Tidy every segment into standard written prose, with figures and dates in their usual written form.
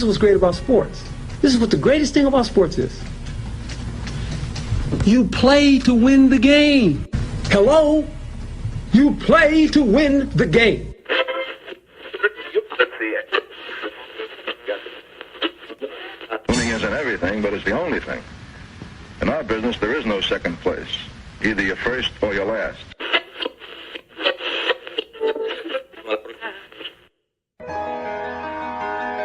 what's great about sports. This is what the greatest thing about sports is. You play to win the game. Hello? You play to win the game. Winning isn't everything, but it's the only thing. In our business, there is no second place. Either you're first or you're last.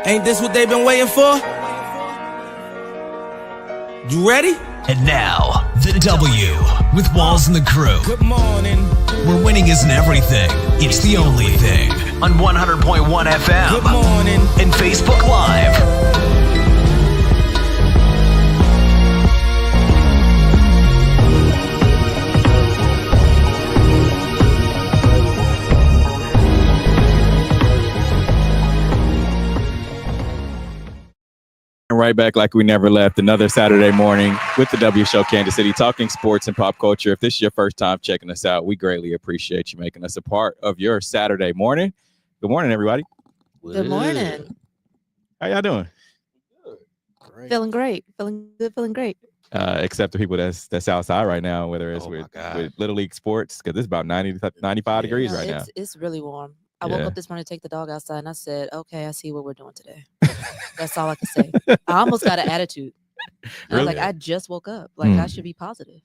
Ain't this what they've been waiting for? You ready? And now, the W with Walls and the Crew. Good morning. Where winning isn't everything, it's the only thing. On 100.1 FM. Good morning. And Facebook Live. Right back like we never left. Another Saturday morning with the W Show Kansas City, talking sports and pop culture. If this is your first time checking us out, we greatly appreciate you making us a part of your Saturday morning. Good morning, everybody. Good morning. How y'all doing? Great. Feeling great. Feeling good. Feeling great. Except the people that's outside right now, whether it's with Little League sports, because it's about 90 to 95 degrees right now. It's really warm. I woke up this morning to take the dog outside, and I said, okay, I see what we're doing today. That's all I can say. I almost got an attitude. Really? I was like, I just woke up. Like, I should be positive.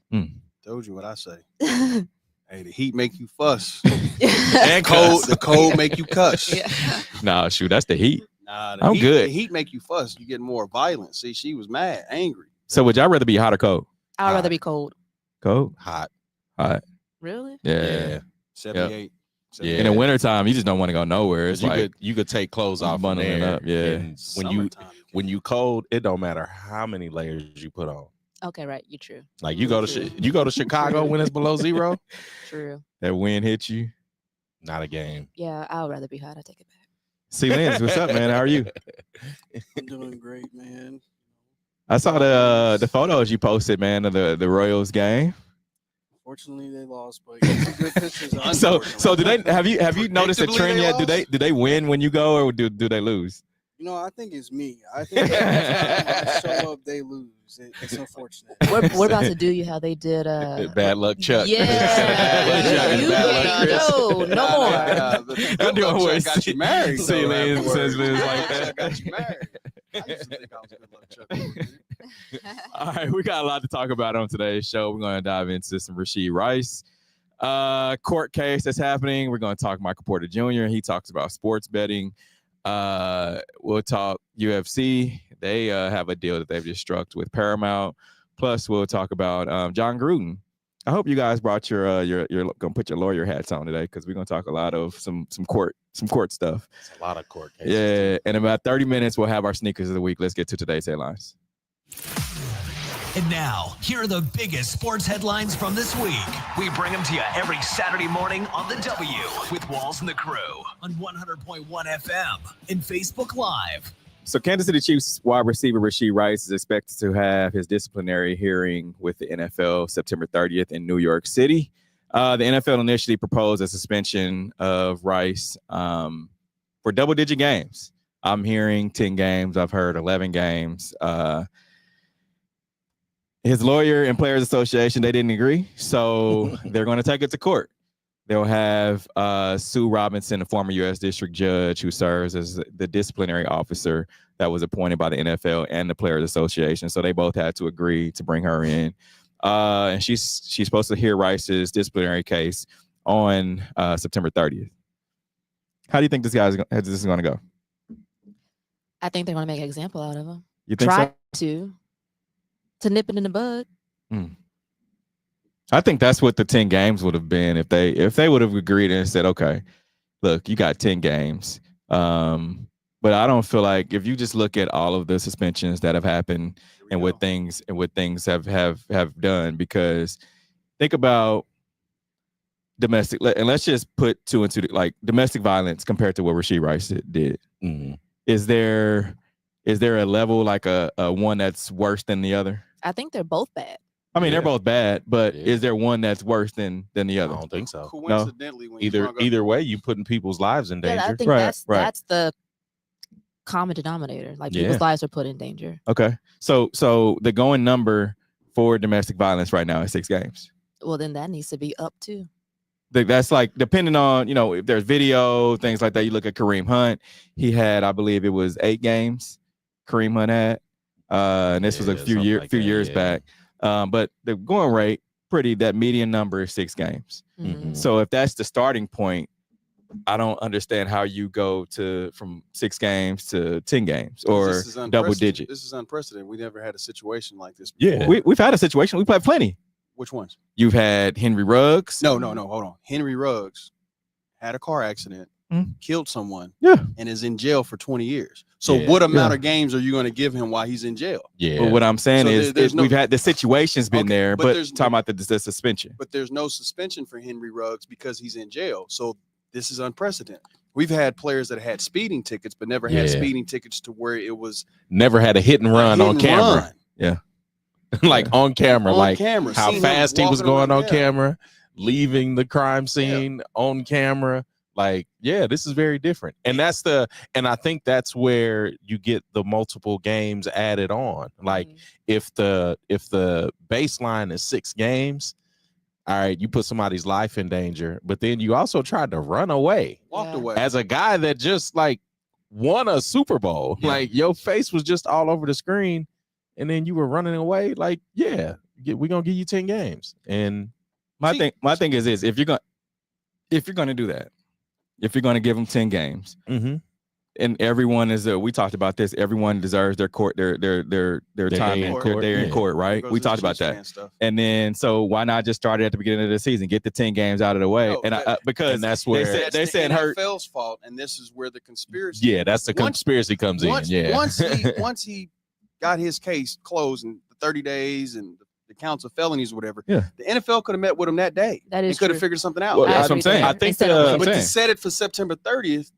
Told you what I say. Hey, the heat make you fuss. And the cold make you cuss. Yeah. Nah, shoot, that's the heat. Nah, I'm good. The heat make you fuss. You get more violent. See, she was mad, angry. So would y'all rather be hot or cold? I'd rather be cold. Cold? Hot. Really? Yeah. 78. Yep. Yeah. In the wintertime, you just don't want to go nowhere. It's you could take clothes off bundling up. Yeah. And when you cold, it don't matter how many layers you put on. Okay, right. You're true. Like you go to Chicago when it's below zero. True. That wind hits you. Not a game. Yeah, I'd rather be hot. I take it back. See, Lance, what's up, man? How are you? I'm doing great, man. I saw the photos you posted, man, of the Royals game. Fortunately, they lost, but some good pictures. So do they have you noticed a trend yet? Do they win when you go, or do they lose? You know, I think it's me. I think every time I show up, they lose. It's unfortunate. We're about to do you how they did. Bad luck, Chuck. Yeah. No more. I'm doing what got you married. See, Lynn says Lynn's like that. Got you married. I used to think I was good luck, Chuck. All right, we got a lot to talk about on today's show. We're going to dive into some Rashee Rice court case that's happening. We're going to talk Michael Porter Jr. He talks about sports betting. We'll talk UFC. They have a deal that they've just struck with Paramount. Plus, we'll talk about John Gruden. I hope you guys brought your gonna put your lawyer hats on today, because we're gonna talk a lot of some court stuff. It's a lot of court cases. Yeah, in about 30 minutes, we'll have our sneakers of the week. Let's get to today's headlines. And now, here are the biggest sports headlines from this week. We bring them to you every Saturday morning on the W with Walls and the Crew on 100.1 FM and Facebook Live. So Kansas City Chiefs wide receiver Rashee Rice is expected to have his disciplinary hearing with the NFL September 30th in New York City. The NFL initially proposed a suspension of Rice for double-digit games. I'm hearing 10 games. I've heard 11 games. His lawyer and Players Association, they didn't agree, so they're going to take it to court. They'll have Sue Robinson, a former U.S. district judge who serves as the disciplinary officer that was appointed by the NFL and the Players Association. So they both had to agree to bring her in. And she's supposed to hear Rice's disciplinary case on September 30th. How do you think this is going to go? I think they're going to make an example out of him. You think Try so? to nip it in the bud. I think that's what the 10 games would have been if they would have agreed and said, okay, look, you got 10 games. But I don't feel like, if you just look at all of the suspensions that have happened and what things have done, because think about domestic, and let's just put two and two, like domestic violence compared to what Rashee Rice did. Mm-hmm. Is there a level, like a one that's worse than the other? I think they're both bad. I mean, they're both bad, but is there one that's worse than the other? I don't think so. Coincidentally, no. Either way, you putting people's lives in danger. Yeah, I think that's the common denominator. Like people's lives are put in danger. Okay. So the going number for domestic violence right now is 6 games. Well, then that needs to be up too. That's like depending on, if there's video, things like that. You look at Kareem Hunt, he had, I believe it was 8 games. Kareem Hunt had, and this was a few years back. But the going rate, that median number is 6 games. Mm-hmm. So if that's the starting point, I don't understand how you go from 6 games to 10 games or double digit. This is unprecedented. We never had a situation like this before. Yeah, we've had a situation. We've had plenty. Which ones? You've had Henry Ruggs. No, hold on. Henry Ruggs had a car accident, killed someone, and is in jail for 20 years. So what amount of games are you going to give him while he's in jail? Yeah. But what I'm saying is we've had the situation's been there, but talking about the suspension. But there's no suspension for Henry Ruggs because he's in jail. So this is unprecedented. We've had players that had speeding tickets, but never had speeding tickets to where it was never had a hit and run on camera. Yeah. Like on camera, how fast he was going on camera, leaving the crime scene on camera. Like, this is very different. And I think that's where you get the multiple games added on. Like if the baseline is 6 games, all right, you put somebody's life in danger, but then you also tried to run away. Walked away. As a guy that just like won a Super Bowl. Like your face was just all over the screen. And then you were running away, like, we're gonna give you 10 games. And my thing is this: if you're gonna do that, if you're gonna give them 10 games, and everyone we talked about this. Everyone deserves their time in court. They're in court, right? We talked about that. And then, so why not just start it at the beginning of the season, get the 10 games out of the way, because that's where they said NFL's fault, and this is where the conspiracy. Yeah, that's the conspiracy comes in. Once he got his case closed in 30 days and the counts of felonies or whatever, the NFL could have met with him that day. That is could have figured something out. Well, that's what I'm saying. I think but to set it for September 30th,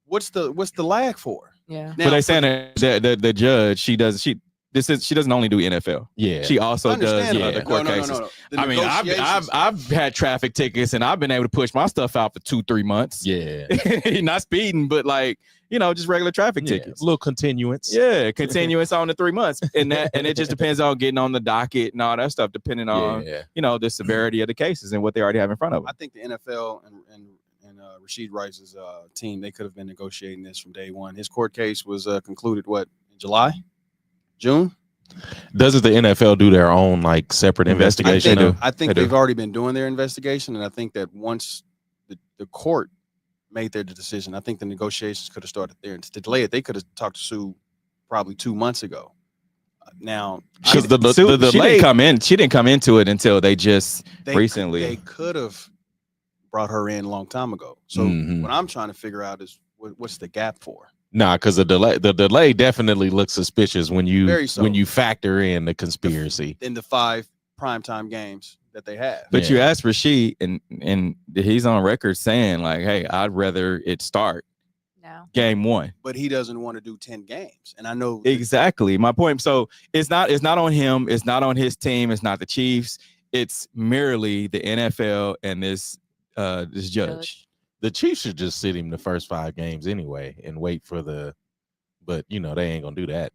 what's the lag for? Yeah. But they saying that the judge, she doesn't only do NFL. Yeah. She also does other court cases. No. I mean, I've had traffic tickets and I've been able to push my stuff out for 2-3 months. Yeah. Not speeding, but like, just regular traffic tickets. A little continuance. Yeah, continuance on the 3 months. And it just depends on getting on the docket and all that stuff, depending on the severity of the cases and what they already have in front of them. I think the NFL and Rashee Rice's team, they could have been negotiating this from day one. His court case was concluded in July? June? Doesn't the NFL do their own like separate investigation? I think they've already been doing their investigation, and I think that once the court made their decision, I think the negotiations could have started there. And to delay it, they could have talked to Sue probably 2 months ago. Now, she didn't come into it until they recently. They could have brought her in a long time ago. So what I'm trying to figure out is what's the gap for? Nah, because the delay definitely looks suspicious when you factor in the conspiracy in the 5 primetime games that they have. But you asked Rashee, and he's on record saying like, "Hey, I'd rather it start game 1." But he doesn't want to do 10 games, and I know exactly my point. So it's not on him. It's not on his team. It's not the Chiefs. It's merely the NFL and this judge. The Chiefs should just sit him the first 5 games anyway and wait for but they ain't gonna do that.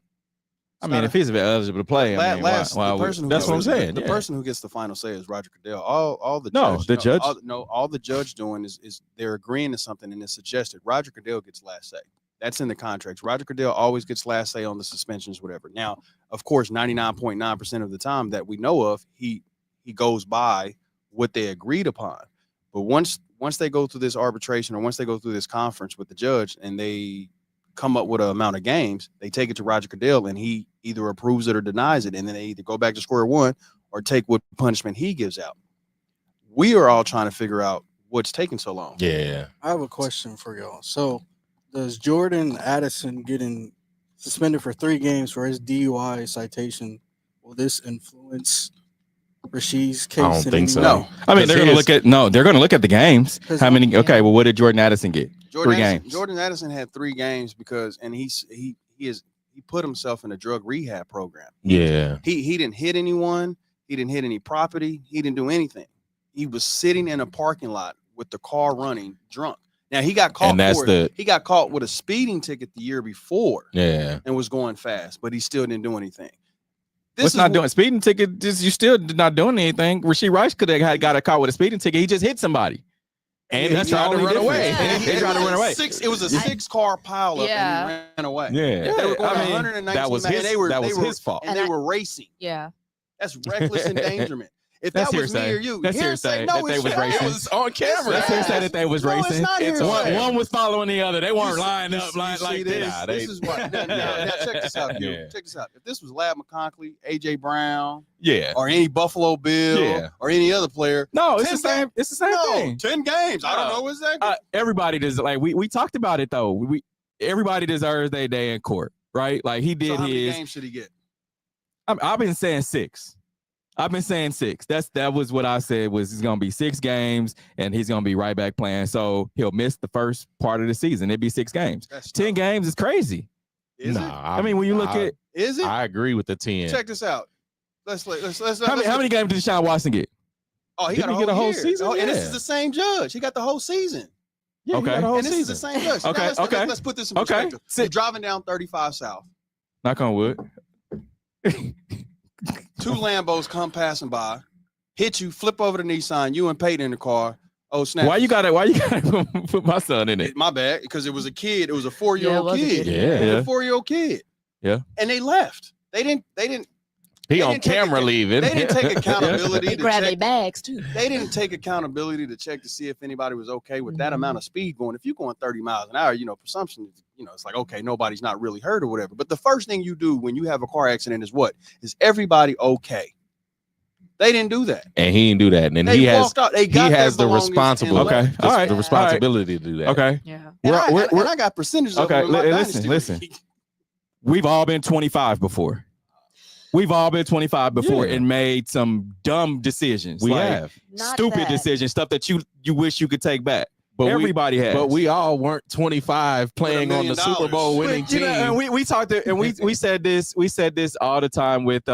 I mean, if he's eligible to play, that's what I'm saying. The person who gets the final say is Roger Goodell. All the judge doing is they're agreeing to something and it's suggested. Roger Goodell gets last say. That's in the contracts. Roger Goodell always gets last say on the suspensions, whatever. Now, of course, 99.9% of the time that we know of, he goes by what they agreed upon. But once they go through this arbitration or once they go through this conference with the judge and they come up with an amount of games, they take it to Roger Goodell and he either approves it or denies it. And then they either go back to square one or take what punishment he gives out. We are all trying to figure out what's taking so long. Yeah. I have a question for y'all. So does Jordan Addison getting suspended for 3 games for his DUI citation, will this influence Rashee's case? I don't think so. No. I mean, they're going to look at the games. How many? Okay, well, what did Jordan Addison get? 3 games. Jordan Addison had 3 games because he put himself in a drug rehab program. Yeah. He didn't hit anyone. He didn't hit any property. He didn't do anything. He was sitting in a parking lot with the car running drunk. Now he got caught he got caught with a speeding ticket the year before. Yeah. And was going fast, but he still didn't do anything. What's not doing speeding ticket? You still not doing anything. Rashee Rice could have got a caught with a speeding ticket. He just hit somebody. And he tried to run away. Yeah. He tried to run away. It was a 6-car pileup, and he ran away. Yeah, they were going 119 that was his. That was his fault, and they were racing. Yeah, that's reckless endangerment. If that was me or you, that's hearsay that they was racing. It was on camera. That's hearsay that they was racing. It's not hearsay. One was following the other. They weren't lined up like this. This is what. Now check this out, dude. Check this out. If this was Lab McConkley, AJ Brown, or any Buffalo Bill, or any other player, no, it's the same. It's the same thing. 10 games. I don't know what's that. Everybody does. Like we talked about it though. Everybody deserves their day in court, right? Like he did so how his. many games should he get? I've been saying 6. I've been saying 6. That was what I said was it's gonna be 6 games and he's gonna be right back playing. So he'll miss the first part of the season. It'd be 6 games. 10 games is crazy. Is it? I mean, when you look at, is it? I agree with the 10. Check this out. Let's how many games did Deshaun Watson get? Oh, he got a whole season. Oh, and this is the same judge. He got the whole season. Yeah, okay. And this is the same judge. Okay. Let's put this in perspective. You're driving down 35 South. Knock on wood. 2 Lambos come passing by, hit you, flip over the Nissan, you and Peyton in the car. Oh, snap. Why you gotta put my son in it? My bad, because it was a kid. It was a 4-year-old kid. Yeah. A 4-year-old kid. Yeah. And they left. They didn't. He on camera leaving. They didn't take accountability. They grabbed their bags too. They didn't take accountability to check to see if anybody was okay with that amount of speed going. If you're going 30 miles an hour, presumption, it's like, okay, nobody's not really hurt or whatever. But the first thing you do when you have a car accident is what? Is everybody okay? They didn't do that. And he didn't do that. And he has the responsibility. Okay. All right. The responsibility to do that. Okay. Yeah. And I got percentages of it in my listen. We've all been 25 before. And made some dumb decisions. We have. Stupid decisions, stuff that you wish you could take back. But everybody has. But we all weren't 25 playing on the Super Bowl winning team. And we talked and we said this all the time with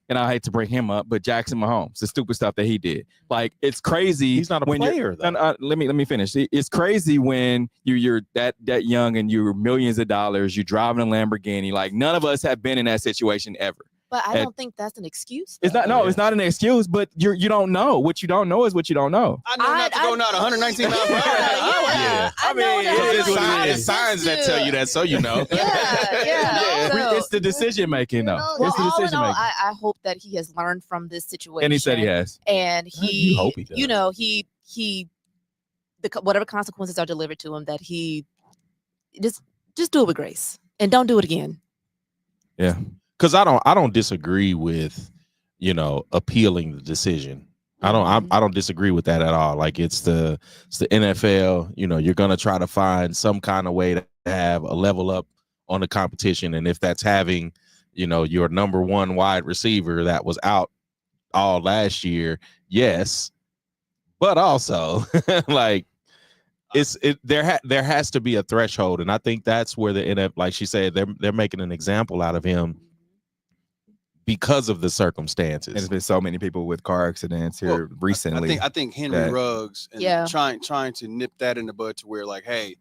and I hate to bring him up, but Jackson Mahomes, the stupid stuff that he did. Like, it's crazy. He's not a player, though. Let me finish. It's crazy when you're that young and you're millions of dollars, you're driving a Lamborghini. Like, none of us have been in that situation ever. But I don't think that's an excuse. It's not. No, it's not an excuse. But you don't know. What you don't know is what you don't know. I know not to go not 119 miles per hour. I mean, it's signs that tell you that, so you know. Yeah. It's the decision making, though. It's the decision making. I hope that he has learned from this situation. And he said he has. And you hope he does. He whatever consequences are delivered to him, that he just do it with grace and don't do it again. Yeah. Because I don't disagree with, appealing the decision. I don't disagree with that at all. Like, it's the NFL. You're gonna try to find some kind of way to have a level up on the competition, and if that's having, your number 1 wide receiver that was out all last year, yes, but also like there has to be a threshold, and I think that's where the NFL, like she said, they're making an example out of him. Because of the circumstances. And there's been so many people with car accidents here recently. I think Henry Ruggs and trying to nip that in the bud to where, like, hey,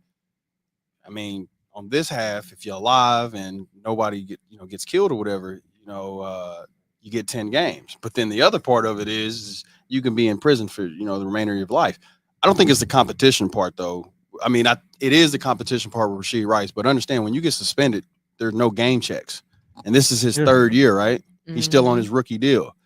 I mean, on this half, if you're alive and nobody gets killed or whatever, you get 10 games. But then the other part of it is you can be in prison for the remainder of your life. I don't think it's the competition part, though. I mean, it is the competition part with Rashee Rice, but understand when you get suspended, there's no game checks. And this is his 3rd year, right? He's still on his rookie deal.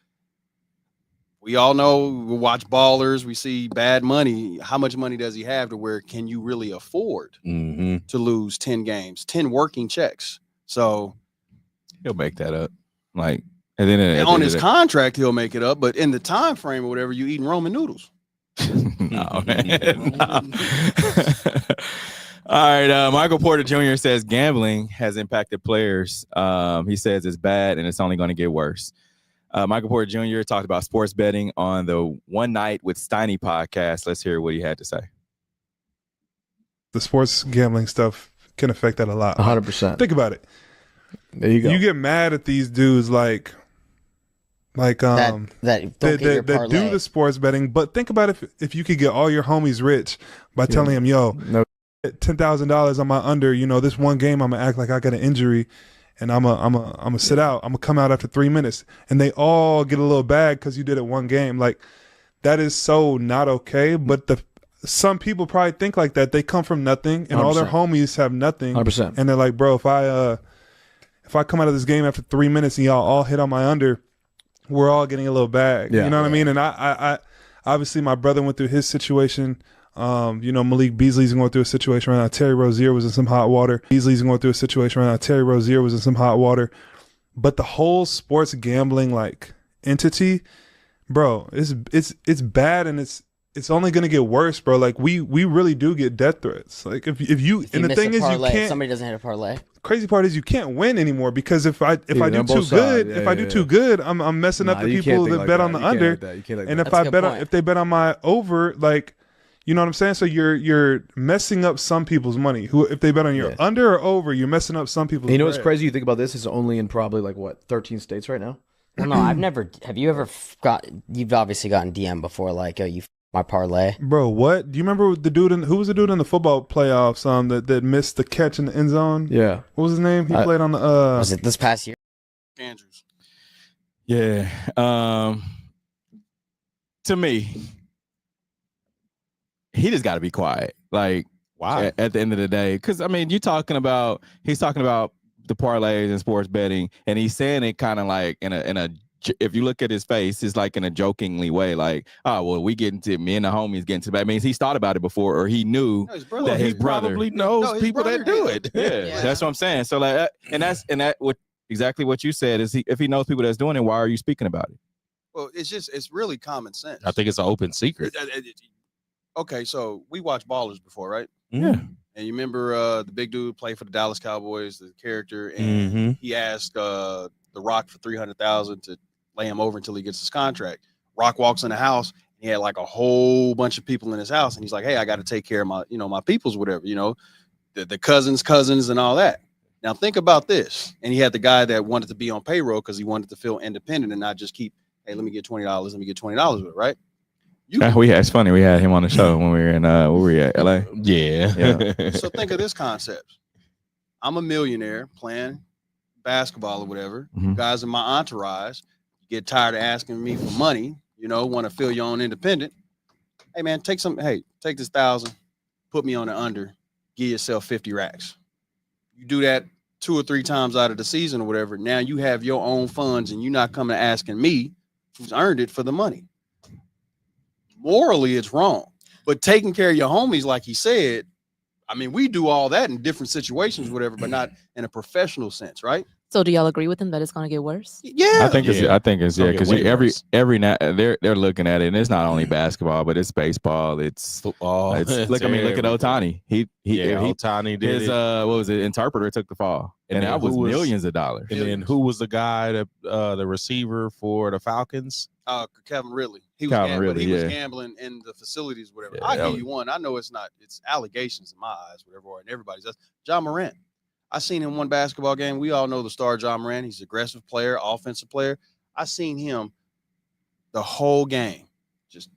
We all know, we watch Ballers, we see Bad Money. How much money does he have to where can you really afford to lose 10 games, 10 working checks? So he'll make that up. Like, and then on his contract, he'll make it up. But in the time frame or whatever, you eating ramen noodles. No, man. No. All right, Michael Porter Jr. says gambling has impacted players. He says it's bad and it's only going to get worse. Michael Porter Jr. talked about sports betting on the One Night with Steiny podcast. Let's hear what he had to say. The sports gambling stuff can affect that a lot. 100%. Think about it. There you go. You get mad at these dudes like Like that do the sports betting. But think about if you could get all your homies rich by telling them, yo, $10,000 on my under, you know, this one game I'm gonna act like I got an injury and I'm gonna sit out. I'm gonna come out after 3 minutes, and they all get a little bag because you did it one game. Like, that is so not okay. But some people probably think like that. They come from nothing, and 100%. All their homies have nothing, 100%. And they're like, bro, if I come out of this game after 3 minutes and y'all all hit on my under, we're all getting a little bag. You know what I mean? And I obviously my brother went through his situation. You know, Malik Beasley's going through a situation right now. Terry Rozier was in some hot water. But the whole sports gambling like entity, bro, it's bad, and it's only gonna get worse, bro. Like we really do get death threats. Like if you and the thing is you can't. Somebody doesn't hit a parlay. Crazy part is you can't win anymore because if I do too good, I'm messing up the people that bet on the under. And if they bet on my over, like, you know what I'm saying? So you're messing up some people's money. If they bet on your under or over, you're messing up some people's. You know what's crazy? You think about this, it's only in probably like 13 states right now. Well, no, I've never. Have you ever you've obviously gotten DM before, like, oh, you my parlay, bro. What do you remember? Who was the dude in the football playoffs? That missed the catch in the end zone. Yeah, what was his name? He played on the. Was it this past year? Andrews. Yeah. To me, he just got to be quiet. Like, why? At the end of the day, because I mean, he's talking about the parlays and sports betting, and he's saying it kind of like in a. If you look at his face, it's like in a jokingly way, like, oh, well, me and the homies getting to that. Means he's thought about it before, or he knew that his brother probably knows people that do it. Yeah, that's what I'm saying. So like, and what exactly what you said is, if he knows people that's doing it, why are you speaking about it? Well, it's really common sense. I think it's an open secret. Okay, so we watched Ballers before, right? Yeah. And you remember the big dude played for the Dallas Cowboys, the character, and he asked The Rock for $300,000 to lay him over until he gets his contract. Rock walks in the house, and he had like a whole bunch of people in his house, and he's like, "Hey, I got to take care of my peoples, whatever, the cousins and all that." Now think about this. And he had the guy that wanted to be on payroll because he wanted to feel independent and not just keep, hey, let me get $20, let me get $20 with it, right? It's funny. We had him on the show when we were in where we at, LA. Yeah. So think of this concept. I'm a millionaire playing basketball or whatever. You guys in my entourage, you get tired of asking me for money, want to feel your own independent. Hey man, take this 1,000, put me on the under, give yourself 50 racks. You do that 2 or 3 times out of the season or whatever. Now you have your own funds and you're not coming asking me who's earned it for the money. Morally, it's wrong, but taking care of your homies, like he said, I mean, we do all that in different situations, whatever, but not in a professional sense, right? So, do y'all agree with him that it's going to get worse? Yeah, I think it's because every now they're looking at it, and it's not only basketball, but it's baseball, it's football. Look at Ohtani. Ohtani did his what was it? Interpreter took the fall, and that was millions of dollars. And then who was the guy that the receiver for the Falcons? Kevin Ridley. He was gambling in the facilities, whatever. Yeah, I'll give you one. I know it's allegations in my eyes, whatever, and everybody's. That's John Morant. I seen him one basketball game. We all know the star John Morant. He's an aggressive player, offensive player. I seen him the whole game. Just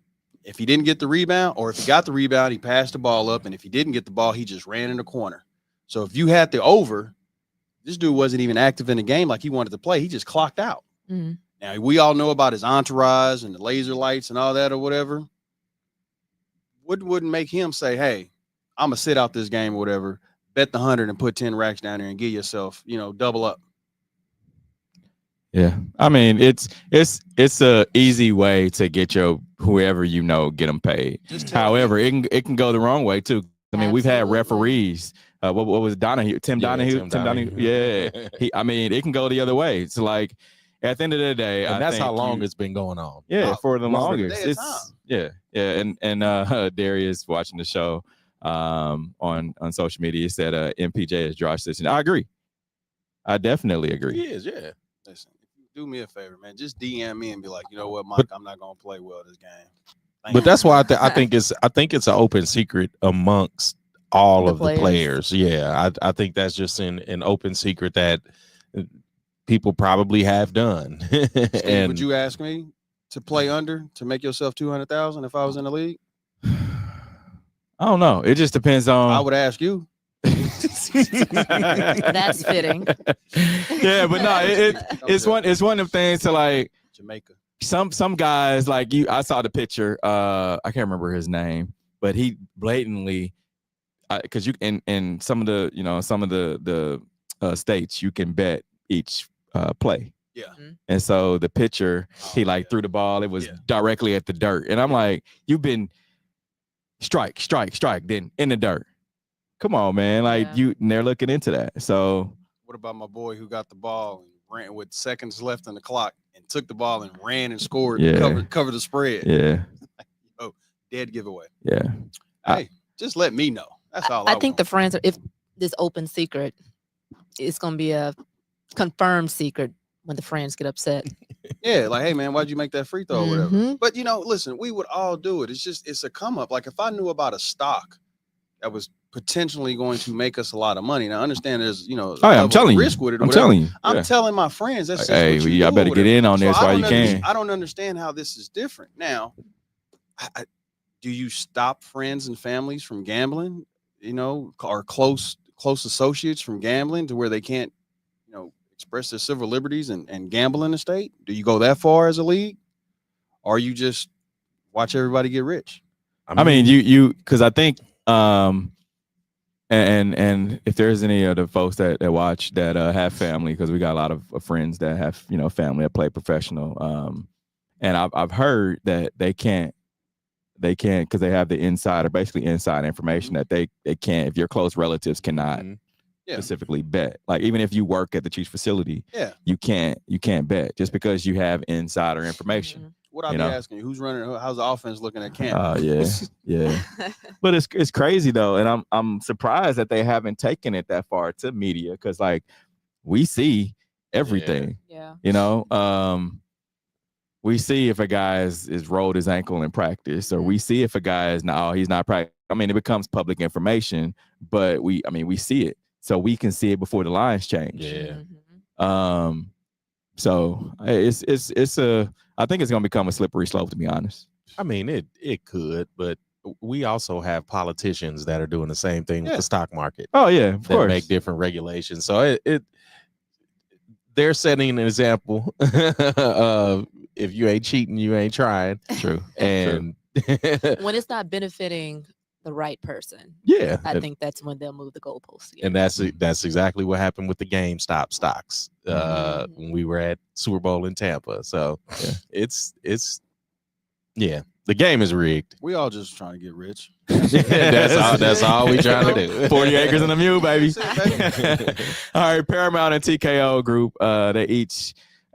if he didn't get the rebound, or if he got the rebound, he passed the ball up, and if he didn't get the ball, he just ran in the corner. So if you had the over, this dude wasn't even active in the game like he wanted to play. He just clocked out. Mm-hmm. Now, we all know about his entourage and the laser lights and all that or whatever. Wouldn't make him say, hey, I'm going to sit out this game or whatever, bet the 100 and put 10 racks down there and give yourself, double up. Yeah. I mean, it's a easy way to get whoever get them paid. However, it can go the wrong way too. I mean, we've had referees. What was Donahue? Tim Donahue. Yeah. It can go the other way. It's like, at the end of the day, and that's how long it's been going on. Yeah, for the longest. And Darius watching the show on social media, he said MPJ is Josh Sitchin. I agree. I definitely agree. He is, yeah. Listen, do me a favor, man. Just DM me and be like, you know what, Mike, I'm not gonna play well this game. But that's why I think it's an open secret amongst all of the players. Yeah, I think that's just an open secret that people probably have done. Steve, and would you ask me to play under to make yourself 200,000 if I was in the league? I don't know. It just depends on. I would ask you. That's fitting. Yeah, but no, it's one of them things to like Jamaica. Some guys like you. I saw the picture. I can't remember his name, but he blatantly, because you in some of the states you can bet each play. Yeah. And so the pitcher, he threw the ball. It was directly at the dirt, and I'm like, you've been strike, then in the dirt. Come on, man. And they're looking into that. So what about my boy who got the ball and ran with seconds left on the clock and took the ball and ran and scored and covered the spread? Yeah. Oh, dead giveaway. Yeah. Hey, just let me know. That's all I think the friends are, if this open secret, it's going to be a confirmed secret when the friends get upset. Yeah, like, hey, man, why'd you make that free throw or whatever? But, listen, we would all do it. It's a come up. Like, if I knew about a stock that was potentially going to make us a lot of money. Now, I understand there's, I'm telling you. risk with it. I'm telling you. I'm telling my friends. That's just hey, I better get in on this while you can. I don't understand how this is different. Now, do you stop friends and families from gambling, or close associates from gambling to where they can't, express their civil liberties and gamble in the state? Do you go that far as a league? Or you just watch everybody get rich? I mean, you because I think and if there's any other folks that watch that have family, because we got a lot of friends that have family that play professional, and I've heard that they can't because they have the inside information that they can't, if your close relatives cannot specifically bet. Like, even if you work at the Chiefs facility, you can't bet just because you have insider information. What I'll be asking you, who's running? How's the offense looking at camp? Oh yeah. But it's crazy though, and I'm surprised that they haven't taken it that far to media, because we see everything. We see if a guy is rolled his ankle in practice, or we see if a guy is he's not practicing. I mean, it becomes public information, but we see it, so we can see it before the lines change. So I think it's going to become a slippery slope, to be honest. I mean, it could, but we also have politicians that are doing the same thing with the stock market. Oh yeah, of course. Make different regulations. So they're setting an example of, if you ain't cheating, you ain't trying. True. And when it's not benefiting the right person, I think that's when they'll move the goalposts again. And that's exactly what happened with the GameStop stocks when we were at Super Bowl in Tampa. So it's the game is rigged. We all just trying to get rich. That's all we trying to do. 40 acres and a mule, baby. All right, Paramount and TKO Group,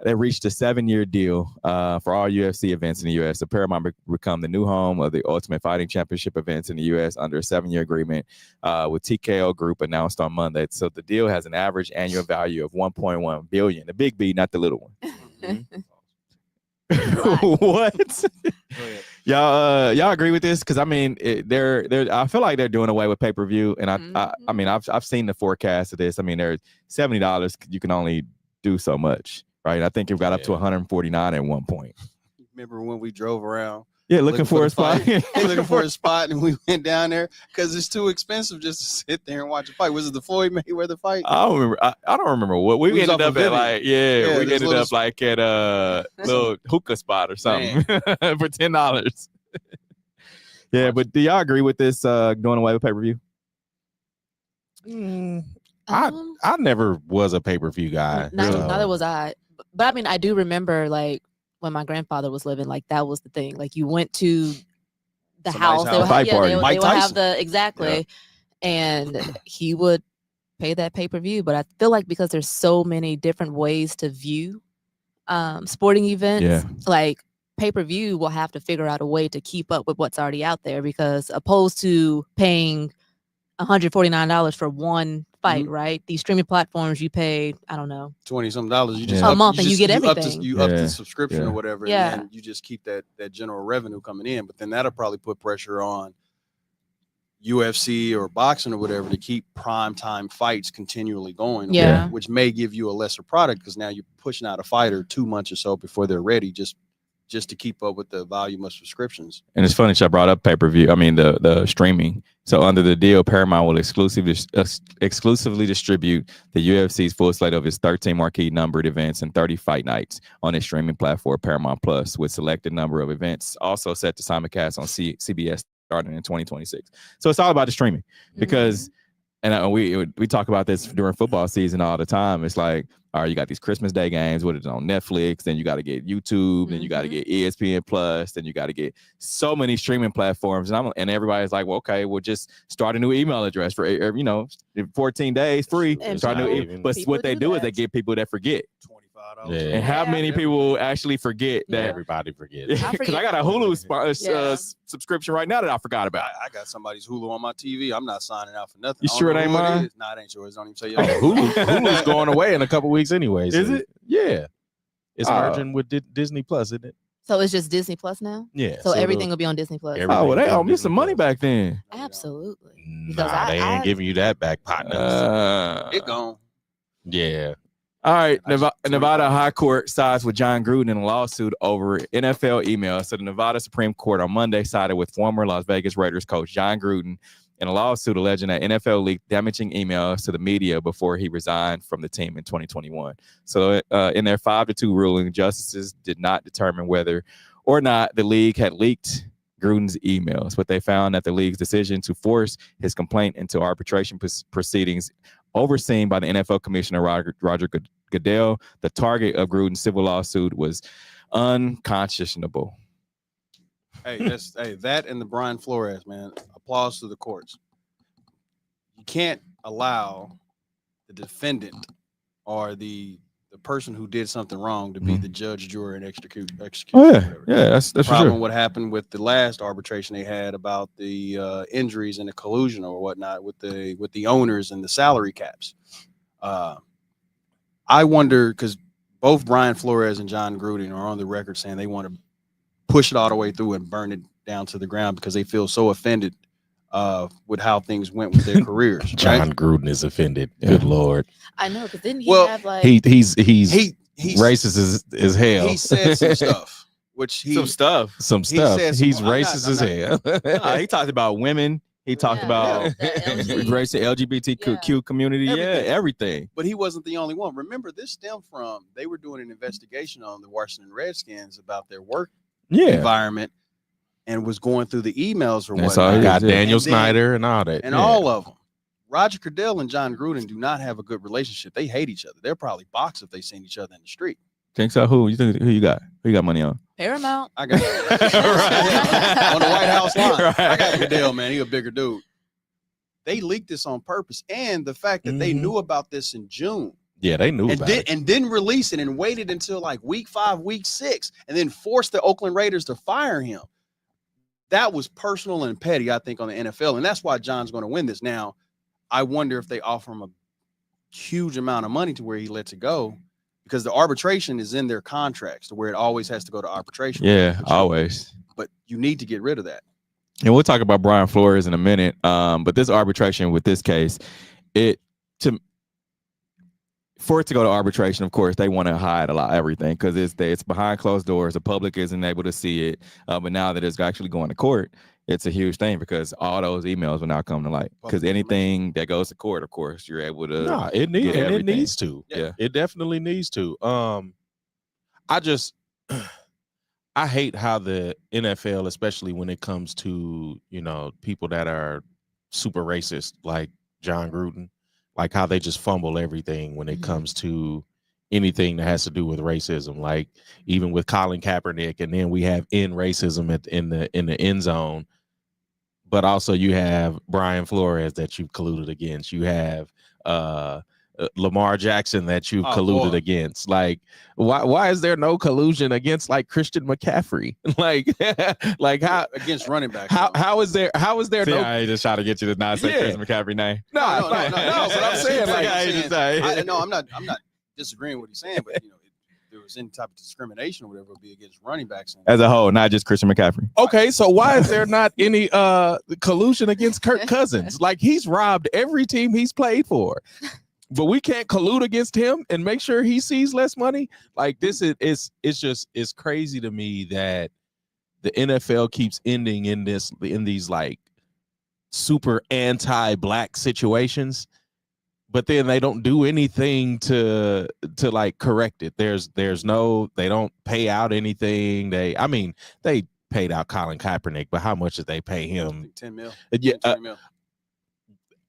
they reached a 7-year deal for all UFC events in the U.S. So Paramount become the new home of the Ultimate Fighting Championship events in the U.S. under a 7-year agreement with TKO Group announced on Monday. So the deal has an average annual value of $1.1 billion. The big B, not the little one. What? Y'all agree with this? Because I mean, I feel like they're doing away with pay-per-view, and I mean, I've seen the forecast of this. I mean, there's $70. You can only do so much. Right, I think it got up to 149 at one point. Remember when we drove around? Yeah, looking for a spot. Looking for a spot, and we went down there because it's too expensive just to sit there and watch a fight. Was it the Floyd Mayweather fight? I don't remember. I don't remember what we ended up at. We ended up like at a little hookah spot or something for $10. Yeah, but do y'all agree with this doing away with pay-per-view? I never was a pay-per-view guy. Neither was I. But I mean, I do remember like when my grandfather was living, like that was the thing. Like you went to the house, they would have the and he would pay that pay-per-view. But I feel like because there's so many different ways to view sporting events, like pay-per-view will have to figure out a way to keep up with what's already out there, because opposed to paying $149 for one fight, right? These streaming platforms, you pay, I don't know, $20-something. You just a month, and you get everything. You up the subscription or whatever, and then you just keep that general revenue coming in. But then that'll probably put pressure on UFC or boxing or whatever to keep primetime fights continually going. Yeah. Which may give you a lesser product because now you're pushing out a fighter 2 months or so before they're ready, just to keep up with the volume of subscriptions. And it's funny that I brought up pay-per-view. I mean, the streaming. So under the deal, Paramount will exclusively distribute the UFC's full slate of its 13 marquee numbered events and 30 fight nights on its streaming platform, Paramount Plus, with selected number of events also set to simulcast on CBS starting in 2026. So it's all about the streaming because, and we talk about this during football season all the time. It's like, all right, you got these Christmas Day games, what is it on Netflix? Then you got to get YouTube, then you got to get ESPN Plus, then you got to get so many streaming platforms. And everybody's like, well, okay, we'll just start a new email address for 14 days free. Start a new but what they do is they get people that forget. Yeah. And how many people actually forget that? Everybody forgets. Because I got a Hulu subscription right now that I forgot about. I got somebody's Hulu on my TV. I'm not signing out for nothing. You sure it ain't mine? Nah, it ain't yours. Don't even say Hulu's going away in a couple weeks anyway. Is it? Yeah. It's merging with Disney Plus, isn't it? So it's just Disney Plus now? Yeah. So everything will be on Disney Plus. Oh, well, they owe me some money back then. Absolutely. Nah, they ain't giving you that back, partner. It gone. Yeah. All right, Nevada High Court sides with John Gruden in a lawsuit over NFL emails. So the Nevada Supreme Court on Monday sided with former Las Vegas Raiders coach John Gruden in a lawsuit alleging that NFL leaked damaging emails to the media before he resigned from the team in 2021. So in their 5-2 ruling, justices did not determine whether or not the league had leaked Gruden's emails, but they found that the league's decision to force his complaint into arbitration proceedings overseen by the NFL Commissioner Roger Goodell, the target of Gruden's civil lawsuit, was unconscionable. That and the Brian Flores, man. Applause to the courts. You can't allow the defendant or the person who did something wrong to be the judge, juror, and executioner. Oh yeah, that's the problem. Sure. What happened with the last arbitration they had about the injuries and the collusion or whatnot with the owners and the salary caps. I wonder because both Brian Flores and John Gruden are on the record saying they want to push it all the way through and burn it down to the ground because they feel so offended with how things went with their careers. John Gruden is offended. Yeah. Good Lord. I know, because then he have like he's racist as hell. He said some stuff, some stuff. He's racist as hell. He talked about women. He talked about the LGBTQ community. Everything. But he wasn't the only one. Remember, this stemmed from they were doing an investigation on the Washington Redskins about their work environment. And was going through the emails or whatnot. Got Daniel Snyder and all that. And all of them. Roger Goodell and John Gruden do not have a good relationship. They hate each other. They're probably box if they seen each other in the street. Think so? Who you got? Who you got money on? Paramount. I got on the White House line. Right. I got Goodell, man. He a bigger dude. They leaked this on purpose. And the fact that they knew about this in June. Yeah, they knew about it. And didn't release it and waited until like week 5, week 6, and then forced the Oakland Raiders to fire him. That was personal and petty, I think, on the NFL. And that's why John's going to win this. Now, I wonder if they offer him a huge amount of money to where he lets it go because the arbitration is in their contracts to where it always has to go to arbitration. Yeah, always. But you need to get rid of that. And we'll talk about Brian Flores in a minute. But this arbitration with this case, for it to go to arbitration, of course, they want to hide everything because it's behind closed doors. The public isn't able to see it. But now that it's actually going to court, it's a huge thing because all those emails will now come to light. Because anything that goes to court, of course, you're able to. No, it needs to. Yeah, it definitely needs to. I hate how the NFL, especially when it comes to people that are super racist, like John Gruden. Like how they just fumble everything when it comes to anything that has to do with racism. Like even with Colin Kaepernick, and then we have racism in the end zone. But also you have Brian Flores that you've colluded against. You have Lamar Jackson that you've colluded against. Like why is there no collusion against like Christian McCaffrey? like how against running backs? How is there no? I just try to get you to not say Christian McCaffrey name. No. But I'm saying I'm not disagreeing with what he's saying, but was any type of discrimination or whatever, it would be against running backs as a whole, not just Christian McCaffrey. Okay, so why is there not any collusion against Kirk Cousins? Like, he's robbed every team he's played for, but we can't collude against him and make sure he sees less money. Like, this is it's crazy to me that the NFL keeps ending in these like super anti-black situations, but then they don't do anything to like correct it. They don't pay out anything. They paid out Colin Kaepernick, but how much did they pay him? 10 mil. Yeah, 10 mil.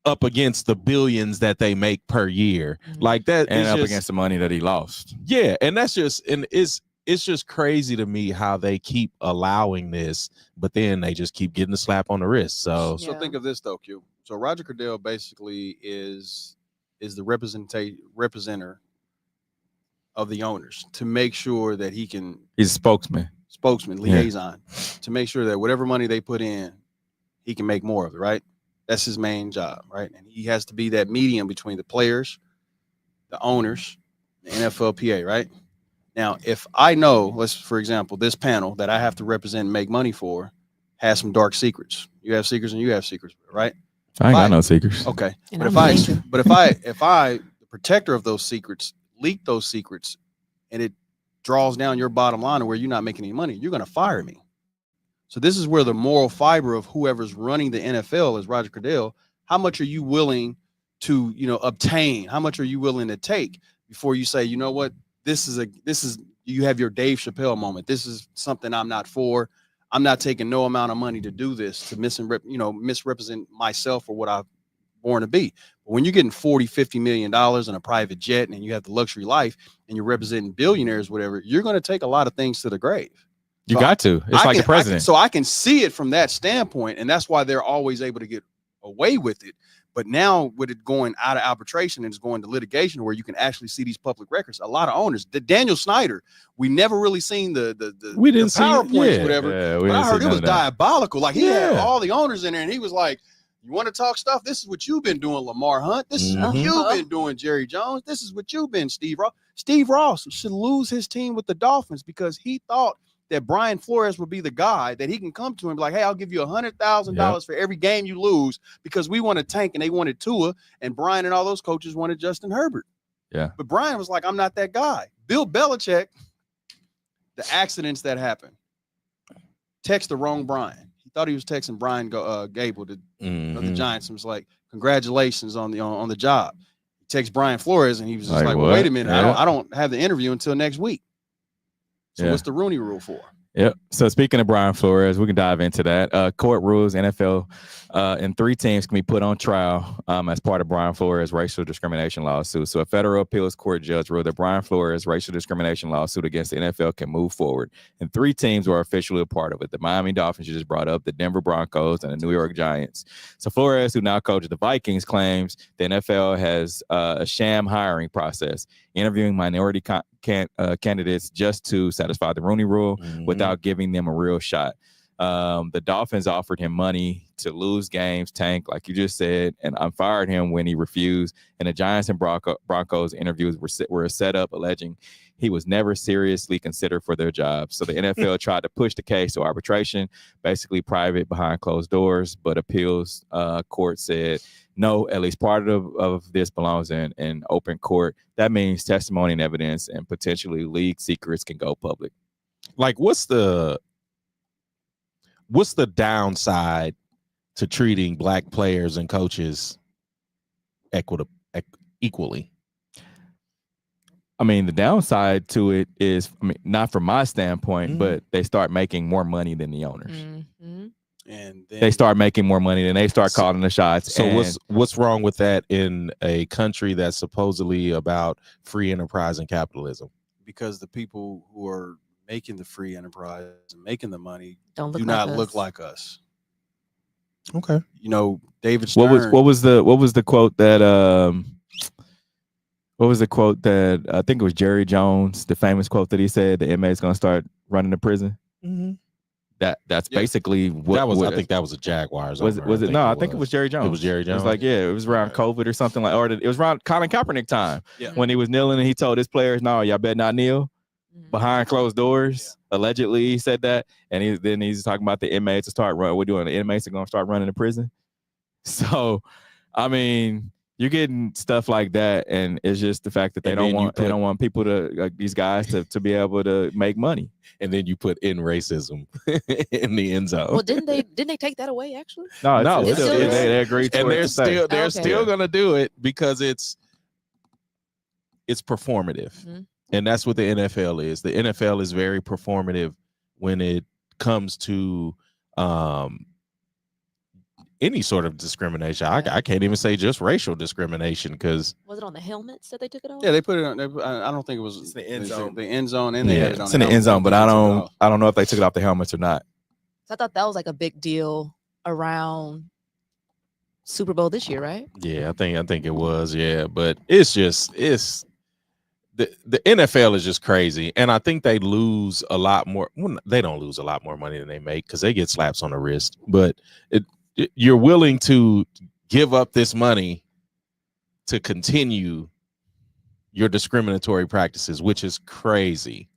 Up against the billions that they make per year, like that, and up against the money that he lost. Yeah, and that's just, and it's just crazy to me how they keep allowing this, but then they just keep getting the slap on the wrist. So think of this though, Q. So Roger Goodell basically is the representative of the owners to make sure that he can. He's a spokesman, liaison, to make sure that whatever money they put in, he can make more of it. Right. That's his main job, right? And he has to be that medium between the players, the owners, the NFLPA, right? Now, if I know, for example, this panel that I have to represent and make money for has some dark secrets. You have secrets and you have secrets, right? I ain't got no secrets. Okay. But if I, the protector of those secrets, leak those secrets, and it draws down your bottom line to where you're not making any money, you're going to fire me. So this is where the moral fiber of whoever's running the NFL is Roger Goodell. How much are you willing to, obtain? How much are you willing to take before you say, you know what, this is you have your Dave Chappelle moment. This is something I'm not for. I'm not taking no amount of money to do this, to misrepresent myself or what I'm born to be. But when you're getting $40-50 million in a private jet and you have the luxury life and you're representing billionaires, whatever, you're going to take a lot of things to the grave. You got to. It's like the president. So I can see it from that standpoint, and that's why they're always able to get away with it. But now with it going out of arbitration and it's going to litigation where you can actually see these public records, a lot of owners, the Daniel Snyder, we never really seen the PowerPoints, whatever. Yeah, but I heard it was diabolical. Like he had all the owners in there and he was like, you want to talk stuff? This is what you've been doing, Lamar Hunt. This is what you've been doing, Jerry Jones. This is what you've been, Steve Ross. Steve Ross should lose his team with the Dolphins because he thought that Brian Flores would be the guy that he can come to and be like, hey, I'll give you $100,000 for every game you lose because we want to tank, and they wanted Tua, and Brian and all those coaches wanted Justin Herbert. Yeah. But Brian was like, I'm not that guy. Bill Belichick, the accidents that happened, text the wrong Brian. He thought he was texting Brian Gable of the Giants, and was like, congratulations on the job. He texts Brian Flores, and he was just like, well, wait a minute, I don't have the interview until next week. So what's the Rooney Rule for? Yep. So speaking of Brian Flores, we can dive into that. Court rules NFL and 3 teams can be put on trial as part of Brian Flores' racial discrimination lawsuit. So a federal appeals court judge ruled that Brian Flores' racial discrimination lawsuit against the NFL can move forward. And 3 teams were officially a part of it. The Miami Dolphins you just brought up, the Denver Broncos, and the New York Giants. So Flores, who now coaches the Vikings, claims the NFL has a sham hiring process, interviewing minority candidates just to satisfy the Rooney Rule without giving them a real shot. The Dolphins offered him money to lose games, tank, like you just said, and fired him when he refused. And the Giants and Broncos interviews were set up, alleging he was never seriously considered for their job. So the NFL tried to push the case to arbitration, basically private behind closed doors, but appeals court said, no, at least part of this belongs in open court. That means testimony and evidence and potentially league secrets can go public. Like, what's the downside to treating black players and coaches equally? I mean, the downside to it is, not from my standpoint, but they start making more money than the owners. And then, they start making more money, and they start calling the shots. So what's wrong with that in a country that's supposedly about free enterprise and capitalism? Because the people who are making the free enterprise and making the money do not look like us. Okay. David Stern. What was the quote that what was the quote that I think it was Jerry Jones, the famous quote that he said the inmate's gonna start running the prison? That's basically what that was. I think that was a Jaguars. Was it? No, I think it was Jerry Jones. It was Jerry Jones. It was like, it was around COVID or something like, or it was around Colin Kaepernick time when he was kneeling and he told his players, "No, y'all better not kneel." behind closed doors. Allegedly, he said that, and he's talking about the inmates to start running. We're doing the inmates are going to start running the prison. So, I mean, you're getting stuff like that, and it's just the fact that they don't want people to these guys to be able to make money. And then you put in racism in the end zone. Well, didn't they take that away actually? No, they agreed to and it. They're still gonna do it because it's performative. Mm-hmm. And that's what the NFL is. The NFL is very performative when it comes to any sort of discrimination. I can't even say just racial discrimination because was it on the helmets that they took it off? Yeah, they put it on. I don't think it was the end zone. The end zone, and they had it on. It's in the end zone, but I don't know if they took it off the helmets or not. So I thought that was like a big deal around Super Bowl this year, right? Yeah, I think it was. Yeah, but it's the NFL is just crazy, and I think they lose a lot more. Well, they don't lose a lot more money than they make because they get slaps on the wrist, but you're willing to give up this money to continue your discriminatory practices, which is crazy.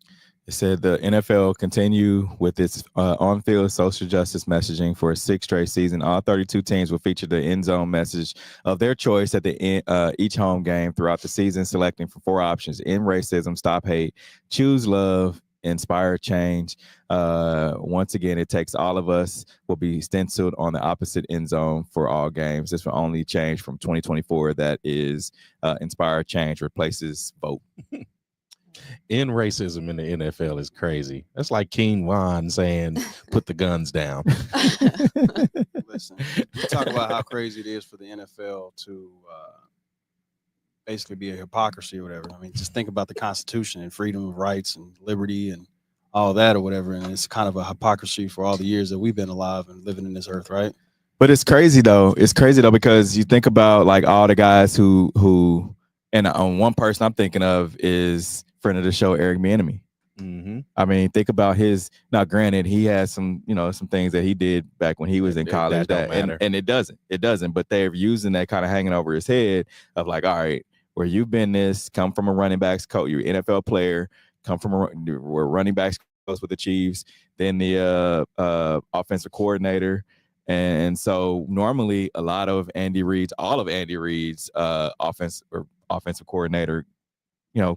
It said the NFL continue with its on-field social justice messaging for a 6th straight season. All 32 teams will feature the end zone message of their choice at the end, each home game throughout the season, selecting from 4 options: end racism, stop hate, choose love, inspire change. Once again, it takes all of us will be stenciled on the opposite end zone for all games. This will only change from 2024. That is inspire change replaces vote. End racism in the NFL is crazy. That's like King Von saying, put the guns down. Listen, talk about how crazy it is for the NFL to basically be a hypocrisy or whatever. I mean, just think about the Constitution and freedom of rights and liberty and all that or whatever. And it's kind of a hypocrisy for all the years that we've been alive and living in this earth, right? But it's crazy though. It's crazy though, because you think about like all the guys who and one person I'm thinking of is friend of the show, Eric Bieniemy. Mm-hmm. I mean, think about his. Now, granted, he has some things that he did back when he was in college and it doesn't. But they're using that kind of hanging over his head of like, all right, where you've been come from a running backs coach, you're an NFL player, come from where running backs coach with the Chiefs, then the offensive coordinator. And so normally all of Andy Reid's offensive coordinator,